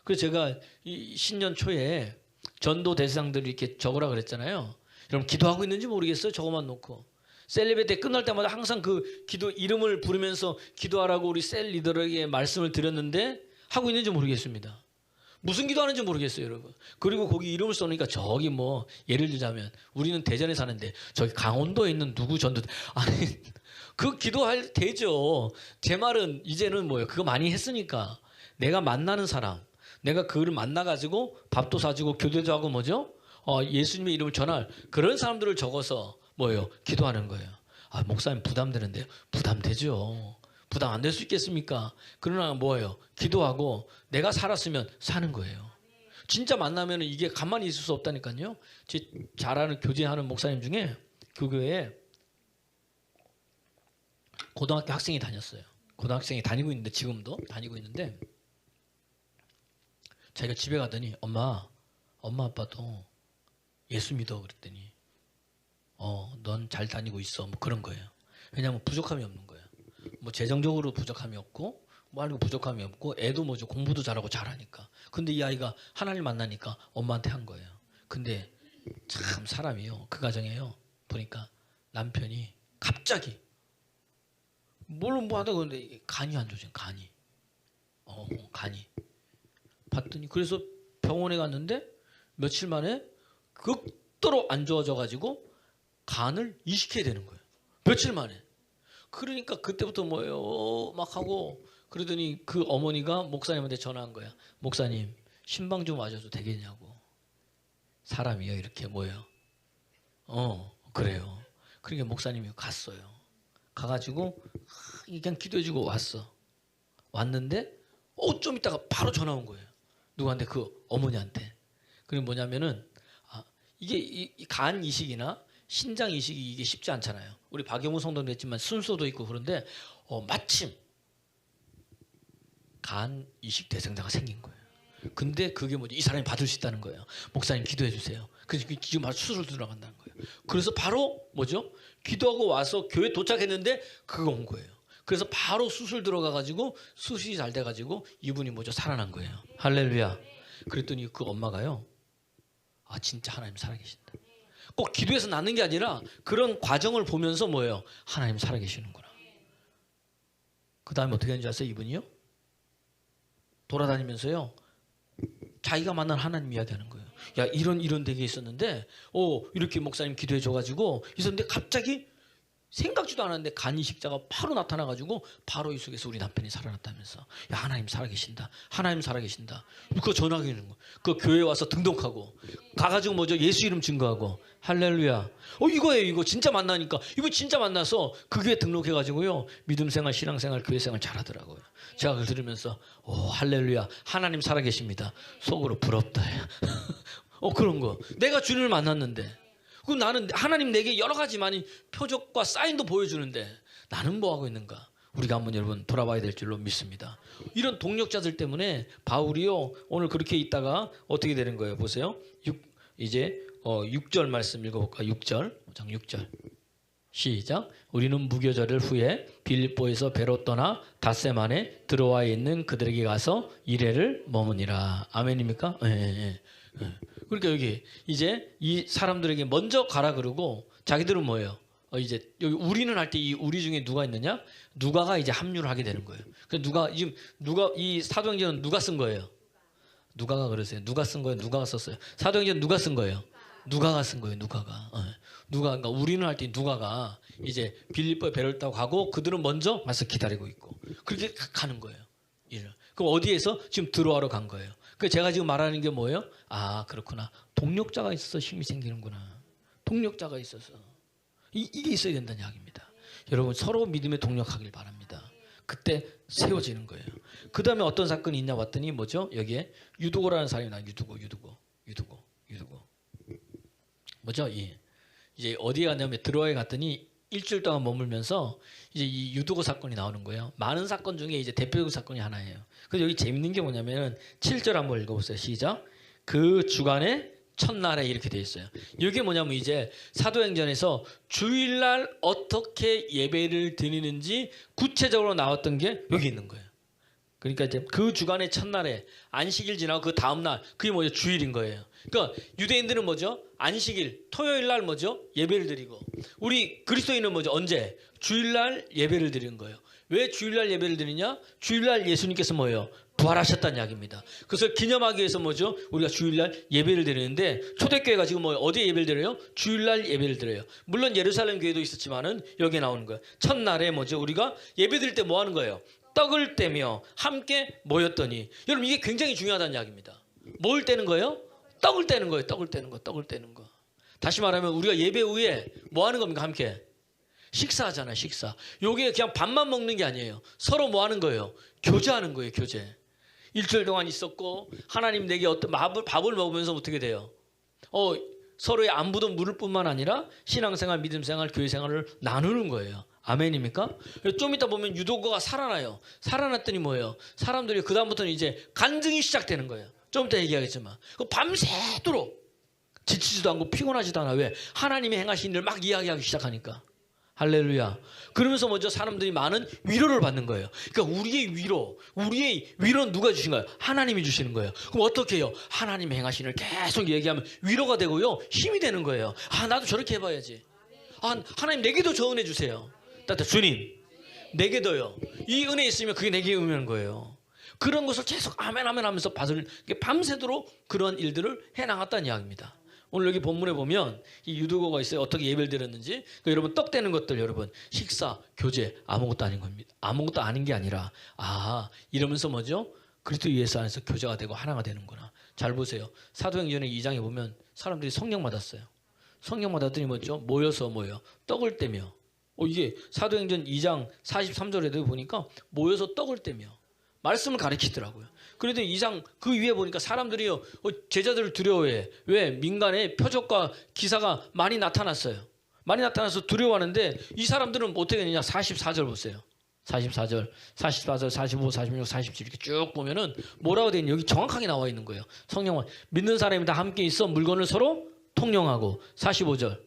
그래서 제가 이 신년 초에 전도 대상들을 이렇게 적으라 그랬잖아요. 여러분 기도하고 있는지 모르겠어요. 저거만 놓고. 셀 예배 때 끝날 때마다 항상 그 기도 이름을 부르면서 기도하라고 우리 셀 리더에게 말씀을 드렸는데 하고 있는지 모르겠습니다. 무슨 기도하는지 모르겠어요, 여러분. 그리고 거기 이름을 써놓으니까 저기 뭐 예를 들자면 우리는 대전에 사는데 저기 강원도에 있는 누구 전도 아니 그 기도할 때죠. 제 말은 이제는 뭐예요? 그거 많이 했으니까 내가 만나는 사람, 내가 그를 만나가지고 밥도 사주고 교대도 하고 뭐죠? 예수님의 이름을 전할 그런 사람들을 적어서 뭐예요? 기도하는 거예요. 아, 목사님 부담되는데요? 부담되죠. 부담 안 될 수 있겠습니까? 그러나 뭐예요? 기도하고 내가 살았으면 사는 거예요. 진짜 만나면 이게 가만히 있을 수 없다니까요. 제 잘 아는 교제하는 목사님 중에 그 교회에 고등학교 학생이 다녔어요. 고등학생이 다니고 있는데 지금도 다니고 있는데 자기가 집에 가더니 엄마 아빠도 예수 믿어 그랬더니 넌 잘 다니고 있어 뭐 그런 거예요. 왜냐하면 부족함이 없는 거예요. 뭐 재정적으로 부족함이 없고 뭐 알고 부족함이 없고 애도 뭐죠 공부도 잘하고 잘하니까. 근데 이 아이가 하나님 만나니까 엄마한테 한 거예요. 근데 참 사람이요 그 가정에요 보니까 남편이 갑자기 뭘 뭐 하다가 근데 간이 안 좋아져 간이 간이 봤더니 그래서 병원에 갔는데 며칠 만에 극도로 안 좋아져 가지고 간을 이식해야 되는 거예요. 며칠 만에. 그러니까 그때부터 뭐예요 막 하고 그러더니 그 어머니가 목사님한테 전화한 거야. 목사님 신방 좀 와줘도 되겠냐고. 사람이요 이렇게 뭐예요. 그래요. 그러니까 목사님이 갔어요. 가가지고 그냥 기도해주고 왔는데 좀 있다가 바로 전화 온 거예요. 누구한테? 그 어머니한테. 그게 뭐냐면은 이게 이 간 이식이나 신장 이식이 이게 쉽지 않잖아요. 우리 박영우 성도도 했지만 순서도 있고 그런데 마침 간 이식 대상자가 생긴 거예요. 근데 그게 뭐지? 이 사람이 받을 수 있다는 거예요. 목사님 기도해 주세요. 그래서 지금 바로 수술 들어간다는 거예요. 그래서 바로 뭐죠? 기도하고 와서 교회 도착했는데 그거 온 거예요. 그래서 바로 수술 들어가가지고 수술이 잘 돼가지고 이분이 뭐죠? 살아난 거예요. 할렐루야. 그랬더니 그 엄마가요. 진짜 하나님 살아계신다. 꼭 기도해서 낫는 게 아니라 그런 과정을 보면서 뭐예요? 하나님 살아계시는구나. 그 다음에 어떻게 하는지 아세요? 이분이요? 돌아다니면서요. 자기가 만난 하나님 이야기하는 거예요. 야 이런 되게 있었는데 이렇게 목사님 기도해 줘가지고 있었는데 갑자기 생각지도 않았는데 간 이식자가 바로 나타나가지고 바로 이 속에서 우리 남편이 살아났다면서 야 하나님 살아계신다. 하나님 살아계신다. 그거 전화하는 거. 그 교회에 와서 등록하고 가가지고 뭐죠? 예수 이름 증거하고 할렐루야. 이거예요. 이거 진짜 만나니까 이거 진짜 만나서 그 교회 등록해가지고요 믿음생활 신앙생활 교회생활 잘하더라고요. 제가 그걸 들으면서 할렐루야 하나님 살아계십니다. 속으로 부럽다. 그런 거. 내가 주님을 만났는데 그럼 나는 하나님 내게 여러 가지 많이 표적과 사인도 보여주는데 나는 뭐하고 있는가? 우리가 한번 여러분 돌아봐야 될 줄로 믿습니다. 이런 동력자들 때문에 바울이요 오늘 그렇게 있다가 어떻게 되는 거예요? 보세요. 이제 6절 말씀 읽어볼까요? 6절 시작. 우리는 무교절을 후에 빌립보에서 배로 떠나 닷셈 안에 들어와 있는 그들에게 가서 이래를 머무니라. 아멘입니까? 예. 그러니까 여기 이제 이 사람들에게 먼저 가라 그러고 자기들은 뭐예요? 이제 여기 우리는 할 때 이 우리 중에 누가 있느냐? 누가가 이제 합류를 하게 되는 거예요. 그래서 누가 이 사도행전은 누가 쓴 거예요? 누가가 그러세요. 누가 쓴 거예요? 누가가 썼어요. 사도행전 누가 쓴 거예요? 누가가 쓴 거예요. 누가가. 그러니까 우리는 할 때 누가가 이제 빌립보에 배를 타고 가고 그들은 먼저 와서 기다리고 있고 그렇게 가는 거예요. 그럼 어디에서 지금 들어와러 간 거예요. 그러니까 제가 지금 말하는 게 뭐예요? 그렇구나. 동력자가 있어서 힘이 생기는구나. 동력자가 있어서 이게 있어야 된다는 이야기입니다. 여러분 서로 믿음에 동력하길 바랍니다. 그때 세워지는 거예요. 그 다음에 어떤 사건이 있냐 봤더니 뭐죠? 여기에 유두고라는 사람이 나. 유두고 뭐죠? 이제 어디에 갔냐면 드로아에 갔더니 일주일 동안 머물면서 이제 이 유두고 사건이 나오는 거예요. 많은 사건 중에 이제 대표적인 사건이 하나예요. 그래서 여기 재밌는 게 뭐냐면 7절 한번 읽어보세요. 시작. 그 주간의 첫날에 이렇게 돼 있어요. 이게 뭐냐면 이제 사도행전에서 주일날 어떻게 예배를 드리는지 구체적으로 나왔던 게 여기 있는 거예요. 그러니까 이제 그 주간의 첫날에 안식일 지나고 그 다음날 그게 뭐죠? 주일인 거예요. 그러니까 유대인들은 뭐죠? 안식일 토요일날 뭐죠? 예배를 드리고 우리 그리스도인은 뭐죠? 언제? 주일날 예배를 드리는 거예요. 왜 주일날 예배를 드리냐? 주일날 예수님께서 뭐예요? 부활하셨다는 이야기입니다. 그래서 기념하기 위해서 뭐죠? 우리가 주일날 예배를 드리는데 초대교회가 지금 어디에 예배를 드려요? 주일날 예배를 드려요. 물론 예루살렘 교회도 있었지만은 여기에 나오는 거예요. 첫날에 뭐죠? 우리가 예배 드릴 때 뭐 하는 거예요? 떡을 떼며 함께 모였더니 여러분 이게 굉장히 중요하다는 이야기입니다. 뭘 떼는 거예요? 떡을 떼는 거예요. 떡을 떼는 거. 다시 말하면 우리가 예배 후에 뭐 하는 겁니까? 함께 식사하잖아요. 식사. 요게 그냥 밥만 먹는 게 아니에요. 서로 뭐 하는 거예요? 교제하는 거예요. 교제. 일주일 동안 있었고 하나님 내게 어떤 밥을 먹으면서 어떻게 돼요? 서로의 안부도 물을 뿐만 아니라 신앙생활, 믿음생활, 교회생활을 나누는 거예요. 아멘입니까? 좀 이따 보면 유도가가 살아나요. 살아났더니 뭐예요? 사람들이 그 다음부터는 이제 간증이 시작되는 거예요. 좀 이따 얘기하겠지만 밤새도록 지치지도 않고 피곤하지도 않아. 왜? 하나님이 행하신 일을 막 이야기하기 시작하니까. 할렐루야. 그러면서 먼저 사람들이 많은 위로를 받는 거예요. 그러니까 우리의 위로는 누가 주신 거예요? 하나님이 주시는 거예요. 그럼 어떻게 해요? 하나님이 행하신 일을 계속 얘기하면 위로가 되고요. 힘이 되는 거예요. 아, 나도 저렇게 해봐야지. 아, 하나님 내게도 저 은혜 주세요. 따뜻 주님 내게도요. 이 은혜 있으면 그게 내게 의미하는 거예요. 그런 것을 계속 아멘 아멘 하면서 받을 밤새도록 그런 일들을 해나갔다는 이야기입니다. 오늘 여기 본문에 보면 이 유두고가 있어요. 어떻게 예배를 드렸는지. 그러니까 여러분 떡 떼는 것들 여러분 식사, 교제 아무것도 아닌 겁니다. 아무것도 아닌 게 아니라 이러면서 뭐죠? 그리스도 예수 안에서 교제가 되고 하나가 되는구나. 잘 보세요. 사도행전의 2장에 보면 사람들이 성령 받았어요. 성령 받았더니 뭐죠? 모여서 떡을 떼며. 이게 사도행전 2장 43절에도 보니까 모여서 떡을 떼며 말씀을 가르치더라고요. 그런데 2장 그 위에 보니까 사람들이요 제자들을 두려워해. 왜? 민간에 표적과 기사가 많이 나타났어요. 많이 나타나서 두려워하는데 이 사람들은 어떻게 되느냐? 44절 보세요. 44절, 45, 46, 47 이렇게 쭉 보면은 뭐라고 되어 있냐? 여기 정확하게 나와 있는 거예요. 성령은 믿는 사람이 다 함께 있어 물건을 서로 통용하고. 45절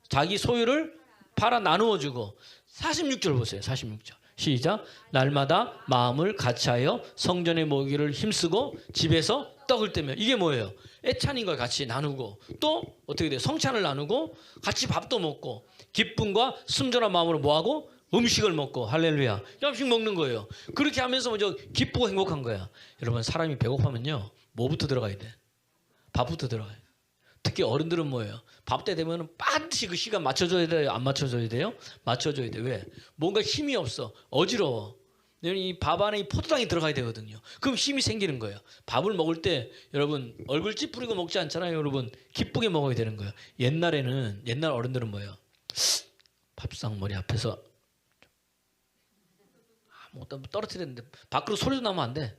자기 소유를 팔아 나누어 주고. 46절 보세요. 46절 시작. 날마다 마음을 같이하여 성전에 모이기를 힘쓰고 집에서 떡을 떼며. 이게 뭐예요? 애찬인 걸 같이 나누고 또 어떻게 돼요? 성찬을 나누고 같이 밥도 먹고 기쁨과 순전한 마음으로 뭐하고? 음식을 먹고. 할렐루야. 음식 먹는 거예요. 그렇게 하면서 먼저 기쁘고 행복한 거야. 여러분 사람이 배고파면요 뭐부터 들어가야 돼? 밥부터 들어가야 돼. 특히 어른들은 뭐예요? 밥 때 되면 반드시 그 시간 맞춰줘야 돼요? 안 맞춰줘야 돼요? 맞춰줘야 돼. 왜? 뭔가 힘이 없어. 어지러워. 이 밥 안에 이 포도당이 들어가야 되거든요. 그럼 힘이 생기는 거예요. 밥을 먹을 때 여러분 얼굴 찌푸리고 먹지 않잖아요. 여러분 기쁘게 먹어야 되는 거예요. 옛날 어른들은 뭐예요? 밥상 머리 앞에서 아무것도 떨어뜨렸는데 밖으로 소리도 나면 안 돼.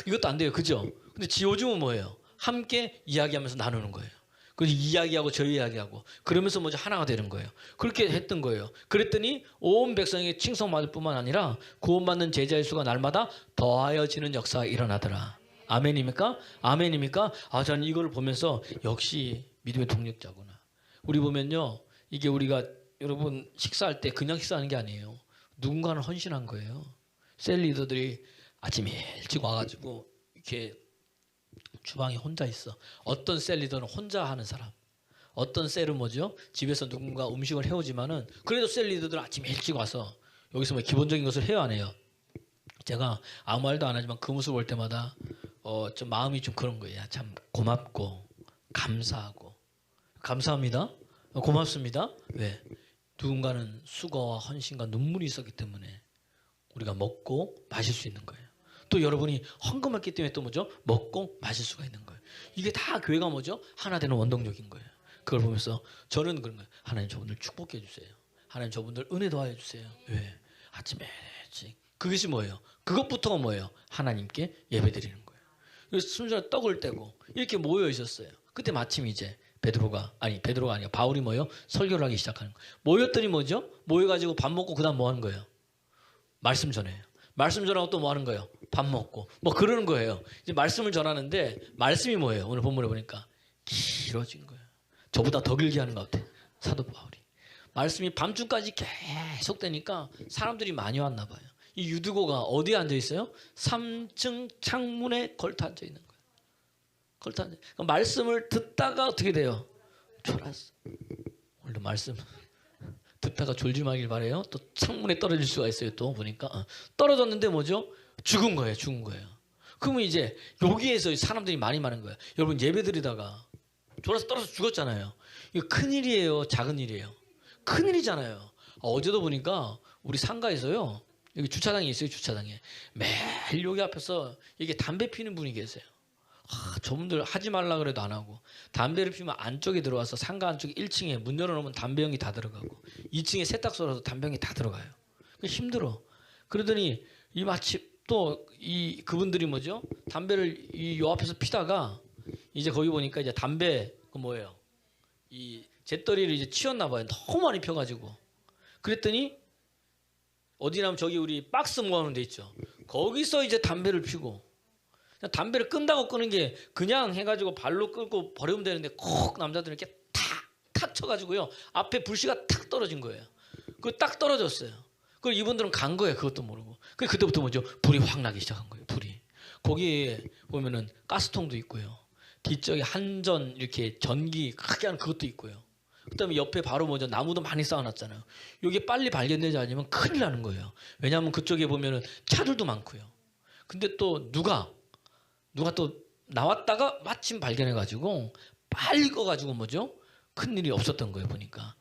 이것도 안 돼요. 그죠? 근데 요즘은 뭐예요? 함께 이야기하면서 나누는 거예요. 그래서 이야기하고 저 이야기하고 그러면서 먼저 하나가 되는 거예요. 그렇게 했던 거예요. 그랬더니 온 백성에게 칭송받을 뿐만 아니라 구원받는 제자의 수가 날마다 더하여지는 역사가 일어나더라. 아멘입니까? 아멘입니까? 저는 이걸 보면서 역시 믿음의 동력자구나. 우리 보면요. 이게 우리가 여러분 식사할 때 그냥 식사하는 게 아니에요. 누군가는 헌신한 거예요. 셀 리더들이 아침에 일찍 와가지고 이렇게 주방에 혼자 있어. 어떤 셀 리더는 혼자 하는 사람. 어떤 셀은 뭐죠? 집에서 누군가 음식을 해오지만은 그래도 셀 리더들은 아침에 일찍 와서 여기서 뭐 기본적인 것을 해요, 안 해요? 제가 아무 말도 안 하지만 그 모습을 볼 때마다 좀 마음이 좀 그런 거예요. 참 고맙고 감사하고. 감사합니다. 고맙습니다. 왜? 누군가는 수고와 헌신과 눈물이 있었기 때문에 우리가 먹고 마실 수 있는 거예요. 또 여러분이 헌금했기 때문에 또 뭐죠? 먹고 마실 수가 있는 거예요. 이게 다 교회가 뭐죠? 하나 되는 원동력인 거예요. 그걸 보면서 저는 그런 거예요. 하나님 저분들 축복해 주세요. 하나님 저분들 은혜 더하여 주세요. 왜? 아침에 일찍. 그것이 뭐예요? 그것부터가 뭐예요? 하나님께 예배드리는 거예요. 그래서 순전히 떡을 떼고 이렇게 모여 있었어요. 그때 마침 이제 베드로가 아니라 바울이 뭐예요? 설교를 하기 시작하는 거예요. 모였더니 뭐죠? 모여가지고 밥 먹고 그 다음 뭐 하는 거예요? 말씀 전해요. 말씀 전하고 또 뭐 하는 거예요? 밥 먹고 뭐 그러는 거예요. 이제 말씀을 전하는데 말씀이 뭐예요? 오늘 본문에 보니까 길어진 거예요. 저보다 더 길게 하는 것 같아. 사도 바울이. 말씀이 밤중까지 계속 되니까 사람들이 많이 왔나 봐요. 이 유두고가 어디에 앉아 있어요? 3층 창문에 걸터 앉아 있는 거예요. 걸터 앉아. 그러니까 말씀을 듣다가 어떻게 돼요? 졸았어. 오늘도 말씀 듣다가 졸지 마길 바래요. 또 창문에 떨어질 수가 있어요. 또 보니까 떨어졌는데 뭐죠? 죽은 거예요. 그러면 이제 여기에서 사람들이 많은 거예요. 여러분 예배드리다가 졸아서 떨어져 죽었잖아요. 이거 큰 일이에요? 작은 일이에요? 큰 일이잖아요. 어제도 보니까 우리 상가에서요. 여기 주차장이 있어요. 주차장에 매일 여기 앞에서 이게 담배 피는 분이 계세요. 저분들 하지 말라 그래도 안 하고 담배를 피우면 안쪽에 들어와서 상가 안쪽에 1층에 문 열어놓으면 담배연기 다 들어가고 2층에 세탁소라도 담배연기 다 들어가요. 힘들어. 그러더니 이 마침 또 이 그분들이 뭐죠? 담배를 이 요 앞에서 피다가 이제 거기 보니까 이제 담배 그 뭐예요? 이 재떨이를 이제 치웠나 봐요. 너무 많이 펴가지고 그랬더니 어디냐면 저기 우리 박스 모아놓은 데 있죠. 거기서 이제 담배를 피고, 담배를 끈다고 끄는 게 그냥 해가지고 발로 끌고 버리면 되는데 콕 남자들은 이렇게 탁 쳐가지고요 앞에 불씨가 탁 떨어진 거예요. 그 딱 떨어졌어요. 그걸 이분들은 간 거예요. 그것도 모르고. 그때부터 뭐죠? 불이 확 나기 시작한 거예요. 불이. 거기에 보면은 가스통도 있고요. 뒤쪽에 한전 이렇게 전기 크게 하는 그것도 있고요. 그다음에 옆에 바로 뭐죠? 나무도 많이 쌓아놨잖아요. 이게 빨리 발견되지 않으면 큰일 나는 거예요. 왜냐하면 그쪽에 보면은 차들도 많고요. 근데 또 누가 또 나왔다가 마침 발견해가지고 빨리 꺼가지고 뭐죠? 큰일이 없었던 거예요. 보니까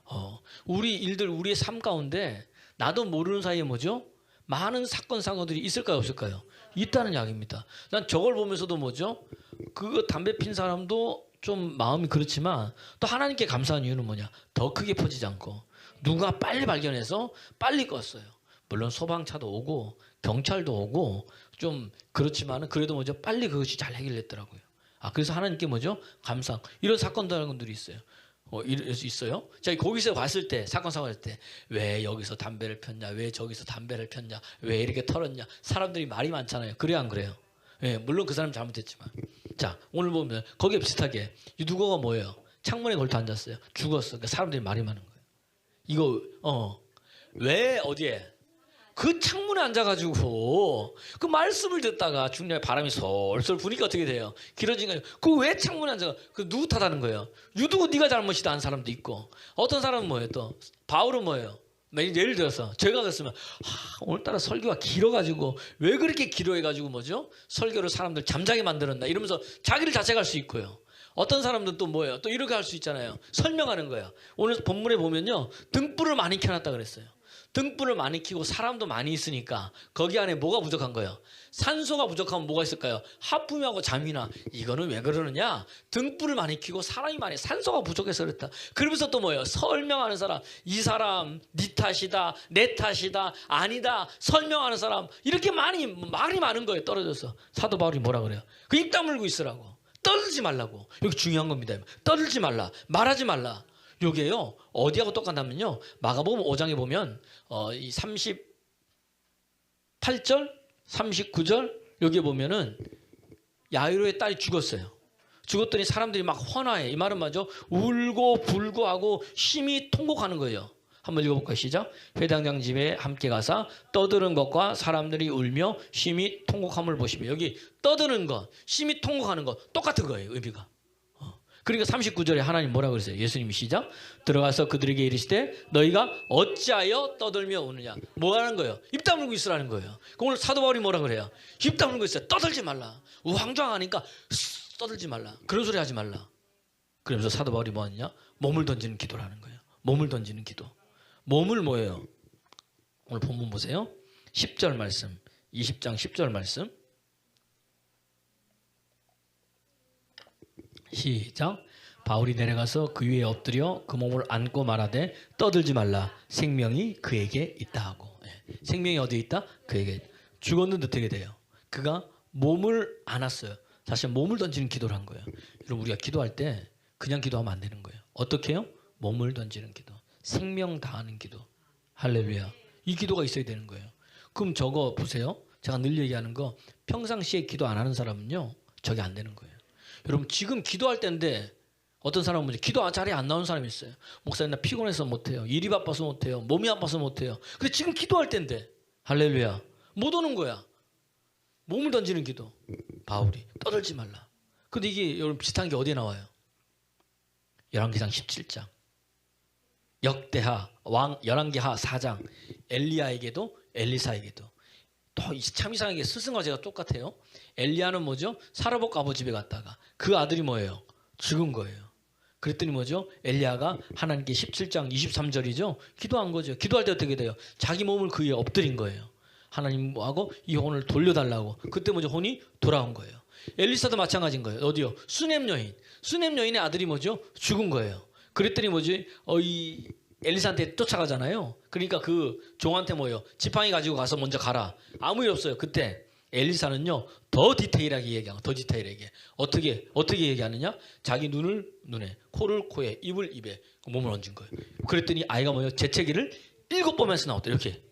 우리의 삶 가운데 나도 모르는 사이에 뭐죠? 많은 사건 사고들이 있을까요? 없을까요? 있다는 이야기입니다. 난 저걸 보면서도 뭐죠? 그 담배 핀 사람도 좀 마음이 그렇지만 또 하나님께 감사한 이유는 뭐냐? 더 크게 퍼지지 않고 누가 빨리 발견해서 빨리 껐어요. 물론 소방차도 오고 경찰도 오고 좀 그렇지만은 그래도 뭐죠? 빨리 그것이 잘 해결됐더라고요. 그래서 하나님께 뭐죠? 감사. 이런 사건들이 있어요. 있어요? 자, 거기서 봤을 때 사건 사고할 때 왜 여기서 담배를 폈냐? 왜 저기서 담배를 폈냐? 왜 이렇게 털었냐? 사람들이 말이 많잖아요. 그래요, 안 그래요? 예, 물론 그 사람 잘못했지만. 자, 오늘 보면 거기에 비슷하게 누구가 뭐예요? 창문에 걸터 앉았어요. 죽었어. 그러니까 사람들이 말이 많은 거예요. 이거 왜 어디에? 그 창문에 앉아가지고 그 말씀을 듣다가 중간에 바람이 솔솔 부니까 어떻게 돼요? 길어진 거예요. 그 왜 창문에 앉아? 그 누구 탓하는 거예요? 유두고 네가 잘못이다 하는 사람도 있고 어떤 사람은 뭐예요? 또 바울은 뭐예요? 예를 들어서 제가 그랬으면 오늘따라 설교가 길어가지고 왜 그렇게 길어해가지고 뭐죠? 설교를 사람들 잠자게 만들었나 이러면서 자기를 자책할 수 있고요. 어떤 사람들은 또 뭐예요? 또 이렇게 할 수 있잖아요. 설명하는 거예요. 오늘 본문에 보면요 등불을 많이 켜놨다 그랬어요. 등불을 많이 켜고 사람도 많이 있으니까 거기 안에 뭐가 부족한 거예요? 산소가 부족하면 뭐가 있을까요? 하품하고 잠이나. 이거는 왜 그러느냐? 등불을 많이 켜고 사람이 많이 산소가 부족해서 그랬다. 그러면서 또 뭐예요? 설명하는 사람, 이 사람 네 탓이다, 내 탓이다, 아니다 설명하는 사람 이렇게 말이 많은 거예요. 떨어져서. 사도 바울이 뭐라 그래요? 그 입 다물고 있으라고. 떠들지 말라고. 여기 중요한 겁니다. 떠들지 말라. 말하지 말라. 요게요 어디하고 똑같냐면요 마가복음 5장에 보면 이 38절 39절 여기에 보면은 야이로의 딸이 죽었어요. 죽었더니 사람들이 막 환호해. 이 말은 뭐죠? 울고 불고 하고 심히 통곡하는 거예요. 한번 읽어볼까요? 시작. 회당장 집에 함께 가사 떠드는 것과 사람들이 울며 심히 통곡함을 보시며. 여기 떠드는 것 심히 통곡하는 것 똑같은 거예요. 의미가. 그러니까 39절에 하나님 뭐라고 그랬어요? 예수님이 시작. 들어가서 그들에게 이르시되 너희가 어찌하여 떠들며 우느냐. 뭐 하는 거예요? 입 다물고 있으라는 거예요. 오늘 사도 바울이 뭐라 그래요? 입 다물고 있어요. 떠들지 말라. 우왕좌왕하니까 떠들지 말라. 그런 소리 하지 말라. 그러면서 사도 바울이 뭐 하느냐? 몸을 던지는 기도라는 거예요. 몸을 던지는 기도. 몸을 뭐예요? 오늘 본문 보세요. 10절 말씀. 20장 10절 말씀. 시작. 바울이 내려가서 그 위에 엎드려 그 몸을 안고 말하되 떠들지 말라. 생명이 그에게 있다 하고. 생명이 어디에 있다? 그에게. 죽었는데 어떻게 돼요? 그가 몸을 안았어요. 다시 몸을 던지는 기도를 한 거예요. 여러분 우리가 기도할 때 그냥 기도하면 안 되는 거예요. 어떻게 해요? 몸을 던지는 기도. 생명 다하는 기도. 할렐루야. 이 기도가 있어야 되는 거예요. 그럼 저거 보세요. 제가 늘 얘기하는 거 평상시에 기도 안 하는 사람은요. 저게 안 되는 거예요. 여러분 지금 기도할 때인데 어떤 사람은 먼저 기도 자리에 안 나오는 사람이 있어요. 목사님 나 피곤해서 못해요. 일이 바빠서 못해요. 몸이 아파서 못해요. 근데 지금 기도할 때인데 할렐루야. 못 오는 거야. 몸을 던지는 기도. 바울이 떠들지 말라. 근데 이게 여러분 비슷한 게 어디에 나와요? 열왕기상 17장. 역대하 열왕기하 4장. 엘리야에게도 엘리사에게도. 또 참 이상하게 스승과 제가 똑같아요. 엘리야는 뭐죠? 사르봇 아버 집에 갔다가 그 아들이 뭐예요? 죽은 거예요. 그랬더니 뭐죠? 엘리야가 하나님께 17장 23절이죠. 기도한 거죠. 기도할 때 어떻게 돼요? 자기 몸을 그 위에 엎드린 거예요. 하나님하고 이 혼을 돌려달라고. 그때 뭐죠? 혼이 돌아온 거예요. 엘리사도 마찬가지인 거예요. 어디요? 수넴 여인. 수넴 여인의 아들이 뭐죠? 죽은 거예요. 그랬더니 뭐지? 이 엘리사한테 쫓아가잖아요. 그러니까 그 종한테 뭐예요? 지팡이 가지고 가서 먼저 가라. 아무 일 없어요. 그때 엘리사는요 더 디테일하게 얘기하고 더 디테일하게 어떻게 얘기하느냐? 자기 눈을 눈에, 코를 코에, 입을 입에 몸을 얹은 거예요. 그랬더니 아이가 뭐예요? 재채기를 7번에서 나왔다. 이렇게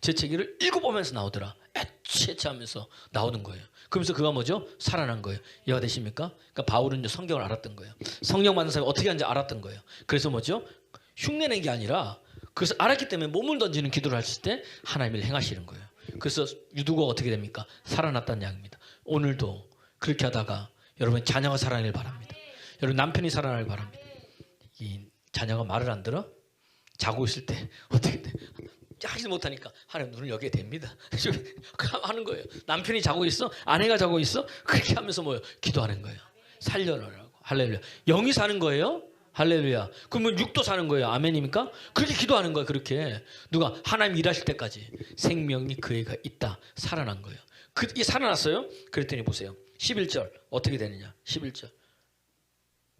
재채기를 읽어보면서 나오더라. 애취하면서 나오는 거예요. 그러면서 그가 뭐죠? 살아난 거예요. 이해가 되십니까? 그러니까 바울은 이제 성경을 알았던 거예요. 성령 받는 사람이 어떻게 하는지 알았던 거예요. 그래서 뭐죠? 흉내낸 게 아니라 그래서 알았기 때문에 몸을 던지는 기도를 했을 때 하나님을 행하시는 거예요. 그래서 유두가 어떻게 됩니까? 살아났다는 이야기입니다. 오늘도 그렇게 하다가 여러분 자녀가 살아나길 바랍니다. 여러분 남편이 살아나길 바랍니다. 이 자녀가 말을 안 들어? 자고 있을 때 어떻게 돼? 하지 못하니까 하나님 눈을 여기에 댑니다. 하는 거예요. 남편이 자고 있어? 아내가 자고 있어? 그렇게 하면서 뭐예요? 기도하는 거예요. 살려라고. 할렐루야. 영이 사는 거예요? 할렐루야. 그러면 육도 사는 거예요. 아멘입니까? 그렇게 기도하는 거예요. 그렇게. 누가? 하나님 일하실 때까지 생명이 그에게 있다. 살아난 거예요. 이게 살아났어요? 그랬더니 보세요. 11절 어떻게 되느냐. 11절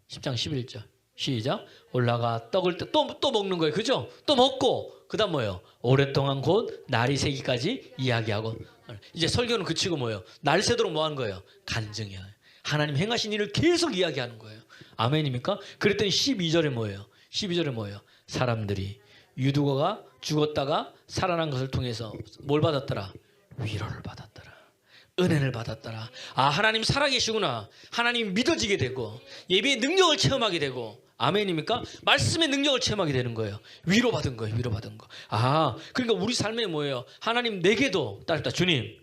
10장 11절 시작. 올라가 떡을 또 먹는 거예요. 그죠? 또 먹고 그 다음 뭐예요? 오랫동안 곧 날이 새기까지 이야기하고 이제 설교는 그치고 뭐예요? 날 새도록 뭐 하는 거예요? 간증이야. 하나님 행하신 일을 계속 이야기하는 거예요. 아멘입니까? 그랬더니 12절에 뭐예요? 12절에 뭐예요? 사람들이 유두거가 죽었다가 살아난 것을 통해서 뭘 받았더라? 위로를 받았더라. 은혜를 받았더라. 아, 하나님 살아계시구나. 하나님 믿어지게 되고 예배의 능력을 체험하게 되고 아멘입니까? 말씀의 능력을 체험하게 되는 거예요. 위로받은 거예요. 위로받은 거. 아, 그러니까 우리 삶에 뭐예요? 하나님 내게도 따르다 주님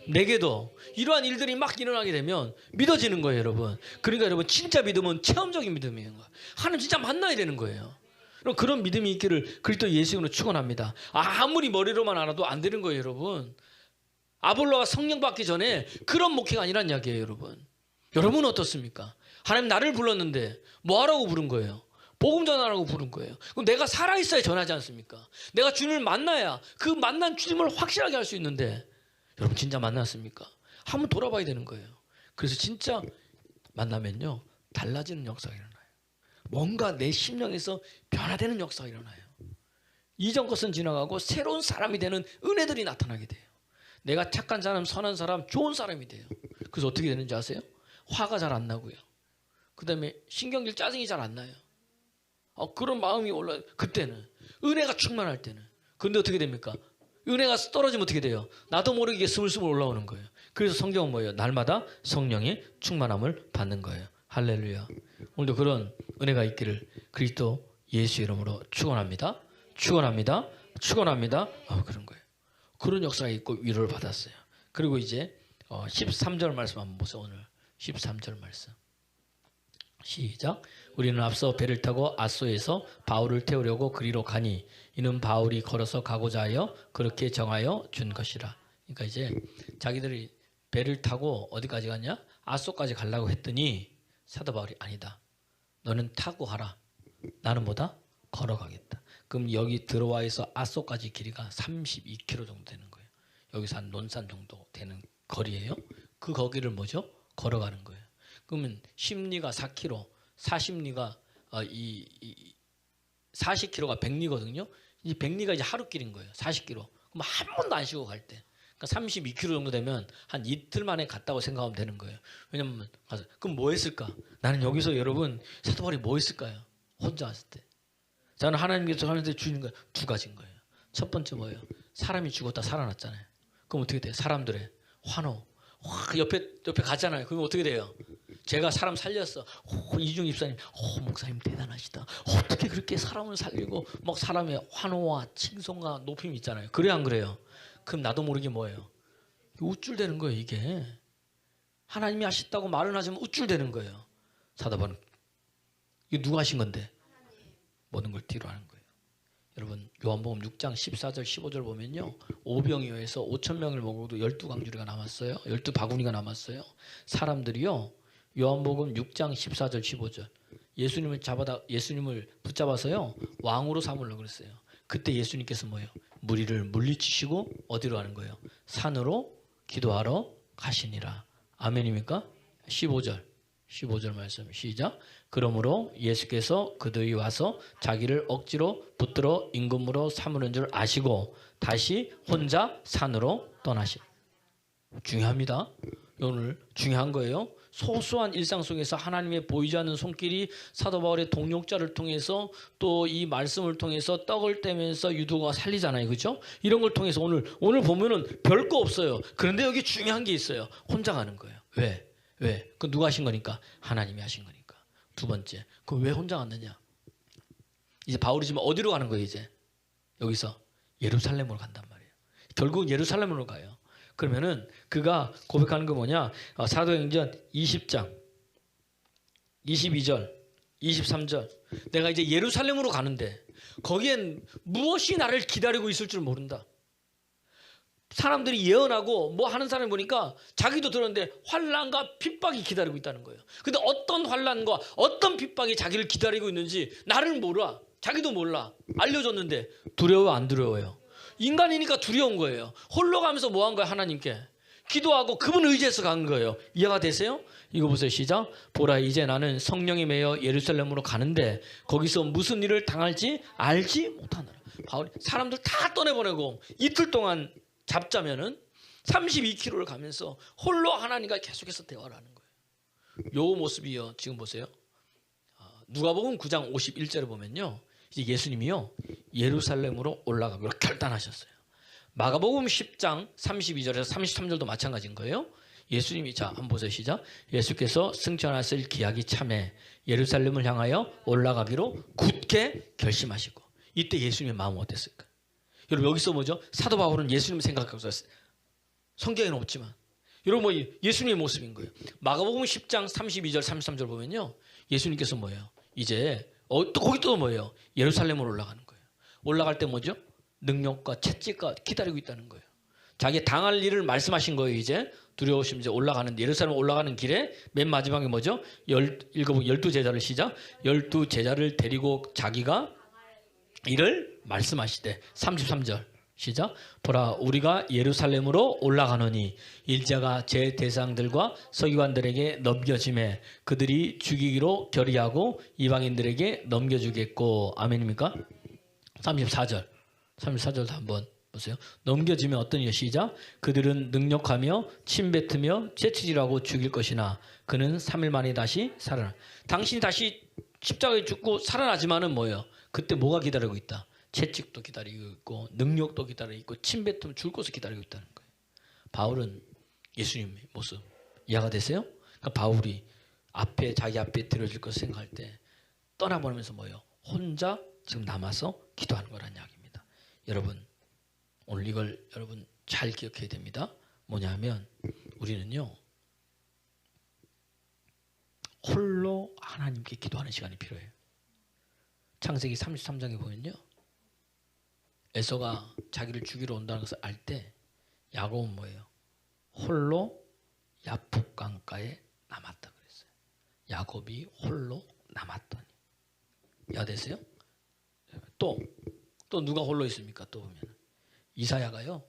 내게도 이러한 일들이 막 일어나게 되면 믿어지는 거예요, 여러분. 그러니까 여러분 진짜 믿음은 체험적인 믿음이에요. 하나님 진짜 만나야 되는 거예요. 그런 믿음이 있기를 그리스도 예수님으로 축원합니다. 아무리 머리로만 알아도 안 되는 거예요, 여러분. 아볼로가 성령 받기 전에 그런 목회가 아니란 이야기예요, 여러분. 여러분은 어떻습니까? 하나님 나를 불렀는데 뭐하라고 부른 거예요? 복음 전하라고 부른 거예요. 그럼 내가 살아있어야 전하지 않습니까? 내가 주님을 만나야 그 만난 주님을 확실하게 할 수 있는데 여러분 진짜 만났습니까? 한번 돌아봐야 되는 거예요. 그래서 진짜 만나면요 달라지는 역사가 일어나요. 뭔가 내 심령에서 변화되는 역사가 일어나요. 이전 것은 지나가고 새로운 사람이 되는 은혜들이 나타나게 돼요. 내가 착한 사람, 선한 사람, 좋은 사람이 돼요. 그래서 어떻게 되는지 아세요? 화가 잘 안 나고요. 그 다음에 신경질 짜증이 잘 안 나요. 그런 마음이 올라요. 그때는 은혜가 충만할 때는. 그런데 어떻게 됩니까? 은혜가 떨어지면 어떻게 돼요? 나도 모르게 스물스물 올라오는 거예요. 그래서 성경은 뭐예요? 날마다 성령의 충만함을 받는 거예요. 할렐루야. 오늘도 그런 은혜가 있기를 그리스도 예수 이름으로 축원합니다. 축원합니다. 축원합니다. 그런 거예요. 그런 역사가 있고 위로를 받았어요. 그리고 이제 13절 말씀 한번 보세요. 오늘 13절 말씀. 시작. 우리는 앞서 배를 타고 아소에서 바울을 태우려고 그리로 가니 이는 바울이 걸어서 가고자 하여 그렇게 정하여 준 것이라. 그러니까 이제 자기들이 배를 타고 어디까지 갔냐? 아소까지 가려고 했더니 사도 바울이 아니다. 너는 타고 가라. 나는 뭐다? 걸어가겠다. 그럼 여기 들어와서 아소까지 길이가 32km 정도 되는 거예요. 여기서 한 논산 정도 되는 거리예요. 그 거기를 뭐죠? 걸어가는 거예요. 그러면 10리가 4km, 40리가 40km가 100리거든요. 이 100리가 이제 하루길인 거예요. 40km. 그럼 한 번도 안 쉬고 갈 때. 그러니까 32km 정도 되면 한 이틀 만에 갔다고 생각하면 되는 거예요. 왜냐면 가서 그럼 뭐 했을까? 나는 여기서 여러분 사도 바울이 뭐 했을까요? 혼자 왔을 때. 저는 하나님께서 하는데 주는 거 두 가지인 거예요. 첫 번째 뭐예요? 사람이 죽었다 살아났잖아요. 그럼 어떻게 돼요? 사람들의 환호. 옆에 가잖아요. 그러면 어떻게 돼요? 제가 사람 살렸어. 이중 집사님, 목사님 대단하시다. 어떻게 그렇게 사람을 살리고 막 사람의 환호와 칭송과 높임이 있잖아요. 그래 안 그래요? 그럼 나도 모르게 뭐예요? 우쭐대는 거예요. 이게 하나님이 하셨다고 말은 하지만 우쭐대는 거예요. 사도 바울은 이거 누가 하신 건데? 모든 걸 뒤로 하는 거예요. 여러분 요한복음 6장 14절 15절 보면요. 오병이어에서 5,000명을 먹어도 12강주리가 남았어요. 12바구니가 남았어요. 사람들이요. 요한복음 6장 14절 15절 예수님을 붙잡아서요. 왕으로 삼으려고 그랬어요. 그때 예수님께서 뭐예요? 무리를 물리치시고 어디로 가는 거예요? 산으로 기도하러 가시니라. 아멘입니까? 15절 말씀 시작. 그러므로 예수께서 그들이 와서 자기를 억지로 붙들어 임금으로 삼으는 줄 아시고 다시 혼자 산으로 떠나시. 중요합니다. 오늘 중요한 거예요. 소소한 일상 속에서 하나님의 보이지 않는 손길이 사도 바울의 동역자를 통해서 또 이 말씀을 통해서 떡을 떼면서 유도가 살리잖아요. 그렇죠? 이런 걸 통해서 오늘 보면은 별거 없어요. 그런데 여기 중요한 게 있어요. 혼자 가는 거예요. 왜? 그 누가 하신 거니까? 하나님이 하신 거니까. 두 번째, 그 왜 혼자 갔느냐? 이제 바울이 지금 어디로 가는 거예요? 이제 여기서 예루살렘으로 간단 말이에요. 결국 예루살렘으로 가요. 그러면은 그가 고백하는 거 뭐냐? 사도행전 20장 22절 23절 내가 이제 예루살렘으로 가는데 거기엔 무엇이 나를 기다리고 있을 줄 모른다. 사람들이 예언하고 뭐 하는 사람을 보니까 자기도 들었는데 환난과 핍박이 기다리고 있다는 거예요. 근데 어떤 환난과 어떤 핍박이 자기를 기다리고 있는지 나를 몰라. 자기도 몰라. 알려줬는데 두려워 안 두려워요? 인간이니까 두려운 거예요. 홀로 가면서 뭐 한 거야? 하나님께 기도하고 그분 의지해서 간 거예요. 이해가 되세요? 이거 보세요. 시작. 보라 이제 나는 성령이 매여 예루살렘으로 가는데 거기서 무슨 일을 당할지 알지 못하노라. 바울이 사람들 다 떠내보내고 이틀 동안 잡자면은 32km를 가면서 홀로 하나님과 계속해서 대화를 하는 거예요. 요 모습이요. 지금 보세요. 누가복음 9장 51절에 보면요. 이제 예수님이요. 예루살렘으로 올라가기로 결단하셨어요. 마가복음 10장 32절에서 33절도 마찬가지인 거예요. 예수님이 자 한번 보세요. 시작. 예수께서 승천하실 기약이 참해 예루살렘을 향하여 올라가기로 굳게 결심하시고 이때 예수님의 마음은 어땠을까? 여러분 여기서 뭐죠? 사도 바울은 예수님 생각하고 있었어요. 성경에는 없지만 여러분 뭐 예수님의 모습인 거예요. 마가복음 10장 32절 33절 보면요. 예수님께서 뭐예요? 이제 또 거기 또 뭐예요? 예루살렘으로 올라가는 거예요. 올라갈 때 뭐죠? 능력과 채찍과 기다리고 있다는 거예요. 자기 당할 일을 말씀하신 거예요. 이제 두려우시면 이제 올라가는 예루살렘 올라가는 길에 맨 마지막에 뭐죠? 12제자를 시작. 12제자를 데리고 자기가 이를 말씀하시되 33절 시작. 보라 우리가 예루살렘으로 올라가노니 일자가 제 대상들과 서기관들에게 넘겨짐에 그들이 죽이기로 결의하고 이방인들에게 넘겨주겠고. 아멘입니까? 34절도 한번 보세요. 넘겨지면 어떤 일 시작. 그들은 능력하며 침뱉으며 채찍질하고 죽일 것이나 그는 3일 만에 다시 살아나. 당신이 다시 십자가에 죽고 살아나지만은 뭐예요? 그때 뭐가 기다리고 있다? 채찍도 기다리고 있고 능력도 기다리고 있고 침뱉으면 죽을 것을 기다리고 있다는 거예요. 바울은 예수님의 모습 이해가 되세요? 그러니까 바울이 자기 앞에 들어질 것을 생각할 때 떠나보면서 뭐예요? 혼자 지금 남아서 기도하는 거란 이야기입니다. 여러분 오늘 이걸 여러분 잘 기억해야 됩니다. 뭐냐면 우리는요 홀로 하나님께 기도하는 시간이 필요해요. 창세기 33장에 보면요 에서가 자기를 죽이러 온다는 것을 알 때 야곱은 뭐예요? 홀로 야복 강가에 남았다 그랬어요. 야곱이 홀로 남았더니 야되세요? 또 누가 홀로 있습니까? 또 보면 이사야가요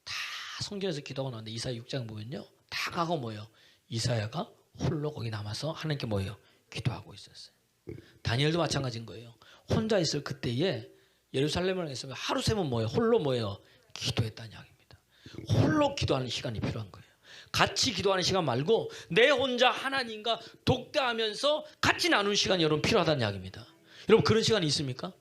다 성경에서 기도가 나오는데 이사야 6장 보면요 다 가고 뭐예요? 이사야가 홀로 거기 남아서 하나님께 뭐예요? 기도하고 있었어요. 다니엘도 마찬가지인 거예요. 혼자 있을 그때에 예루살렘을 했으면 하루 세면 뭐예요? 홀로 뭐예요? 기도했다는 이야기입니다. 홀로 기도하는 시간이 필요한 거예요. 같이 기도하는 시간 말고 내 혼자 하나님과 독대하면서 같이 나누는 시간이 여러분 필요하다는 이야기입니다. 여러분 그런 시간이 있습니까?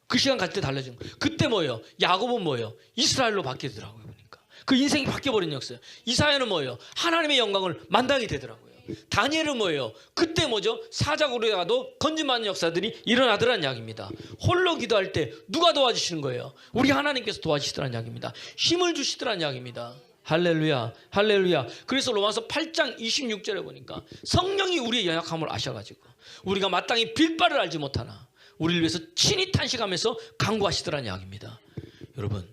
그 시간 가질 때 달라지는 거예요. 그때 뭐예요? 야곱은 뭐예요? 이스라엘로 바뀌더라고요. 보니까 그 인생이 바뀌어버린 역사예요. 이사야는 뭐예요? 하나님의 영광을 만나게 되더라고요. 다니엘은 뭐예요? 그때 뭐죠? 사자굴에 가도 건진받는 역사들이 일어나더라는 이야기입니다. 홀로 기도할 때 누가 도와주시는 거예요? 우리 하나님께서 도와주시더라는 이야기입니다. 힘을 주시더라는 이야기입니다. 할렐루야 할렐루야. 그래서 로마서 8장 26절에 보니까 성령이 우리의 연약함을 아셔가지고 우리가 마땅히 빌 바를 알지 못하나 우리를 위해서 친히 탄식하면서 간구하시더라는 이야기입니다. 여러분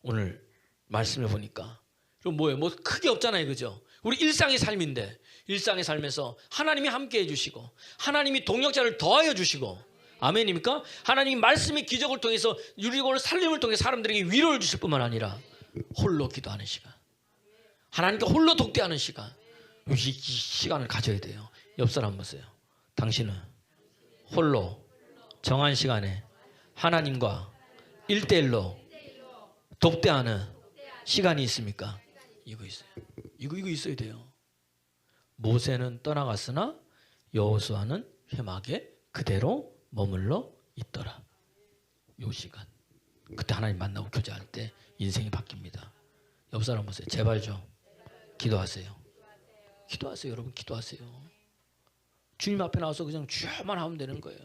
오늘 말씀을 보니까 뭐예요? 뭐 크게 없잖아요. 그죠? 우리 일상의 삶인데 일상의 삶에서 하나님이 함께 해주시고 하나님이 동역자를 더하여 주시고 아멘입니까? 하나님이 말씀의 기적을 통해서 유리고를 살림을 통해 사람들에게 위로를 주실 뿐만 아니라 홀로 기도하는 시간 하나님께 홀로 독대하는 시간 이 시간을 가져야 돼요. 옆 사람 보세요. 당신은 홀로 정한 시간에 하나님과 1대1로 독대하는 시간이 있습니까? 이거 있어요. 이거 있어야 돼요. 모세는 떠나갔으나 여호수아는 회막에 그대로 머물러 있더라. 요 시간. 그때 하나님 만나고 교제할 때 인생이 바뀝니다. 옆 사람 보세요. 제발 좀 기도하세요. 기도하세요. 여러분 기도하세요. 주님 앞에 나와서 그냥 주여만 하면 되는 거예요.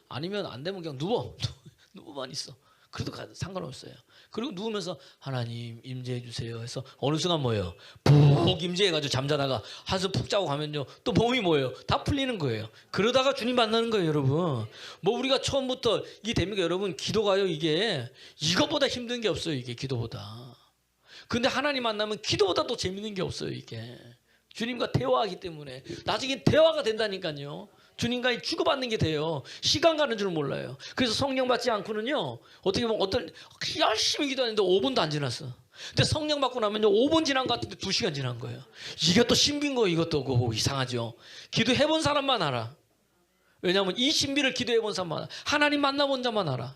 아니면 안 되면 그냥 누워만 있어. 그래도 상관없어요. 그리고 누우면서 하나님 임재해 주세요 해서 어느 순간 뭐예요? 푹 임재해가지고 잠자다가 한숨 푹 자고 가면요 또 몸이 뭐예요? 다 풀리는 거예요. 그러다가 주님 만나는 거예요. 여러분 뭐 우리가 처음부터 이게 됩니까? 여러분 기도가요 이게 이것보다 힘든 게 없어요. 이게 기도보다. 근데 하나님 만나면 기도보다 더 재밌는 게 없어요. 이게 주님과 대화하기 때문에 나중에 대화가 된다니까요. 주님과 주고받는 게 돼요. 시간 가는 줄 몰라요. 그래서 성령 받지 않고는요. 어떻게 보면 열심히 기도하는데 5분도 안 지났어. 근데 성령 받고 나면요. 5분 지난 것 같은데 2시간 지난 거예요. 이게 또 신비인 거예요. 이것도 그거 이상하죠. 기도해본 사람만 알아. 왜냐하면 이 신비를 기도해본 사람만 알아. 하나님 만나본 자만 알아.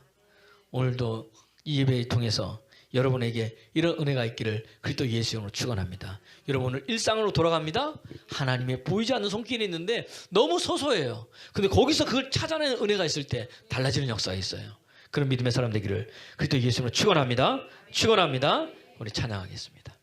오늘도 이 예배를 통해서 여러분에게 이런 은혜가 있기를 그리스도 예수 이름으로 축원합니다. 여러분 오늘 일상으로 돌아갑니다. 하나님의 보이지 않는 손길이 있는데 너무 소소해요. 근데 거기서 그걸 찾아내는 은혜가 있을 때 달라지는 역사가 있어요. 그런 믿음의 사람 되기를 그리스도 예수 이름으로 축원합니다. 축원합니다. 우리 찬양하겠습니다.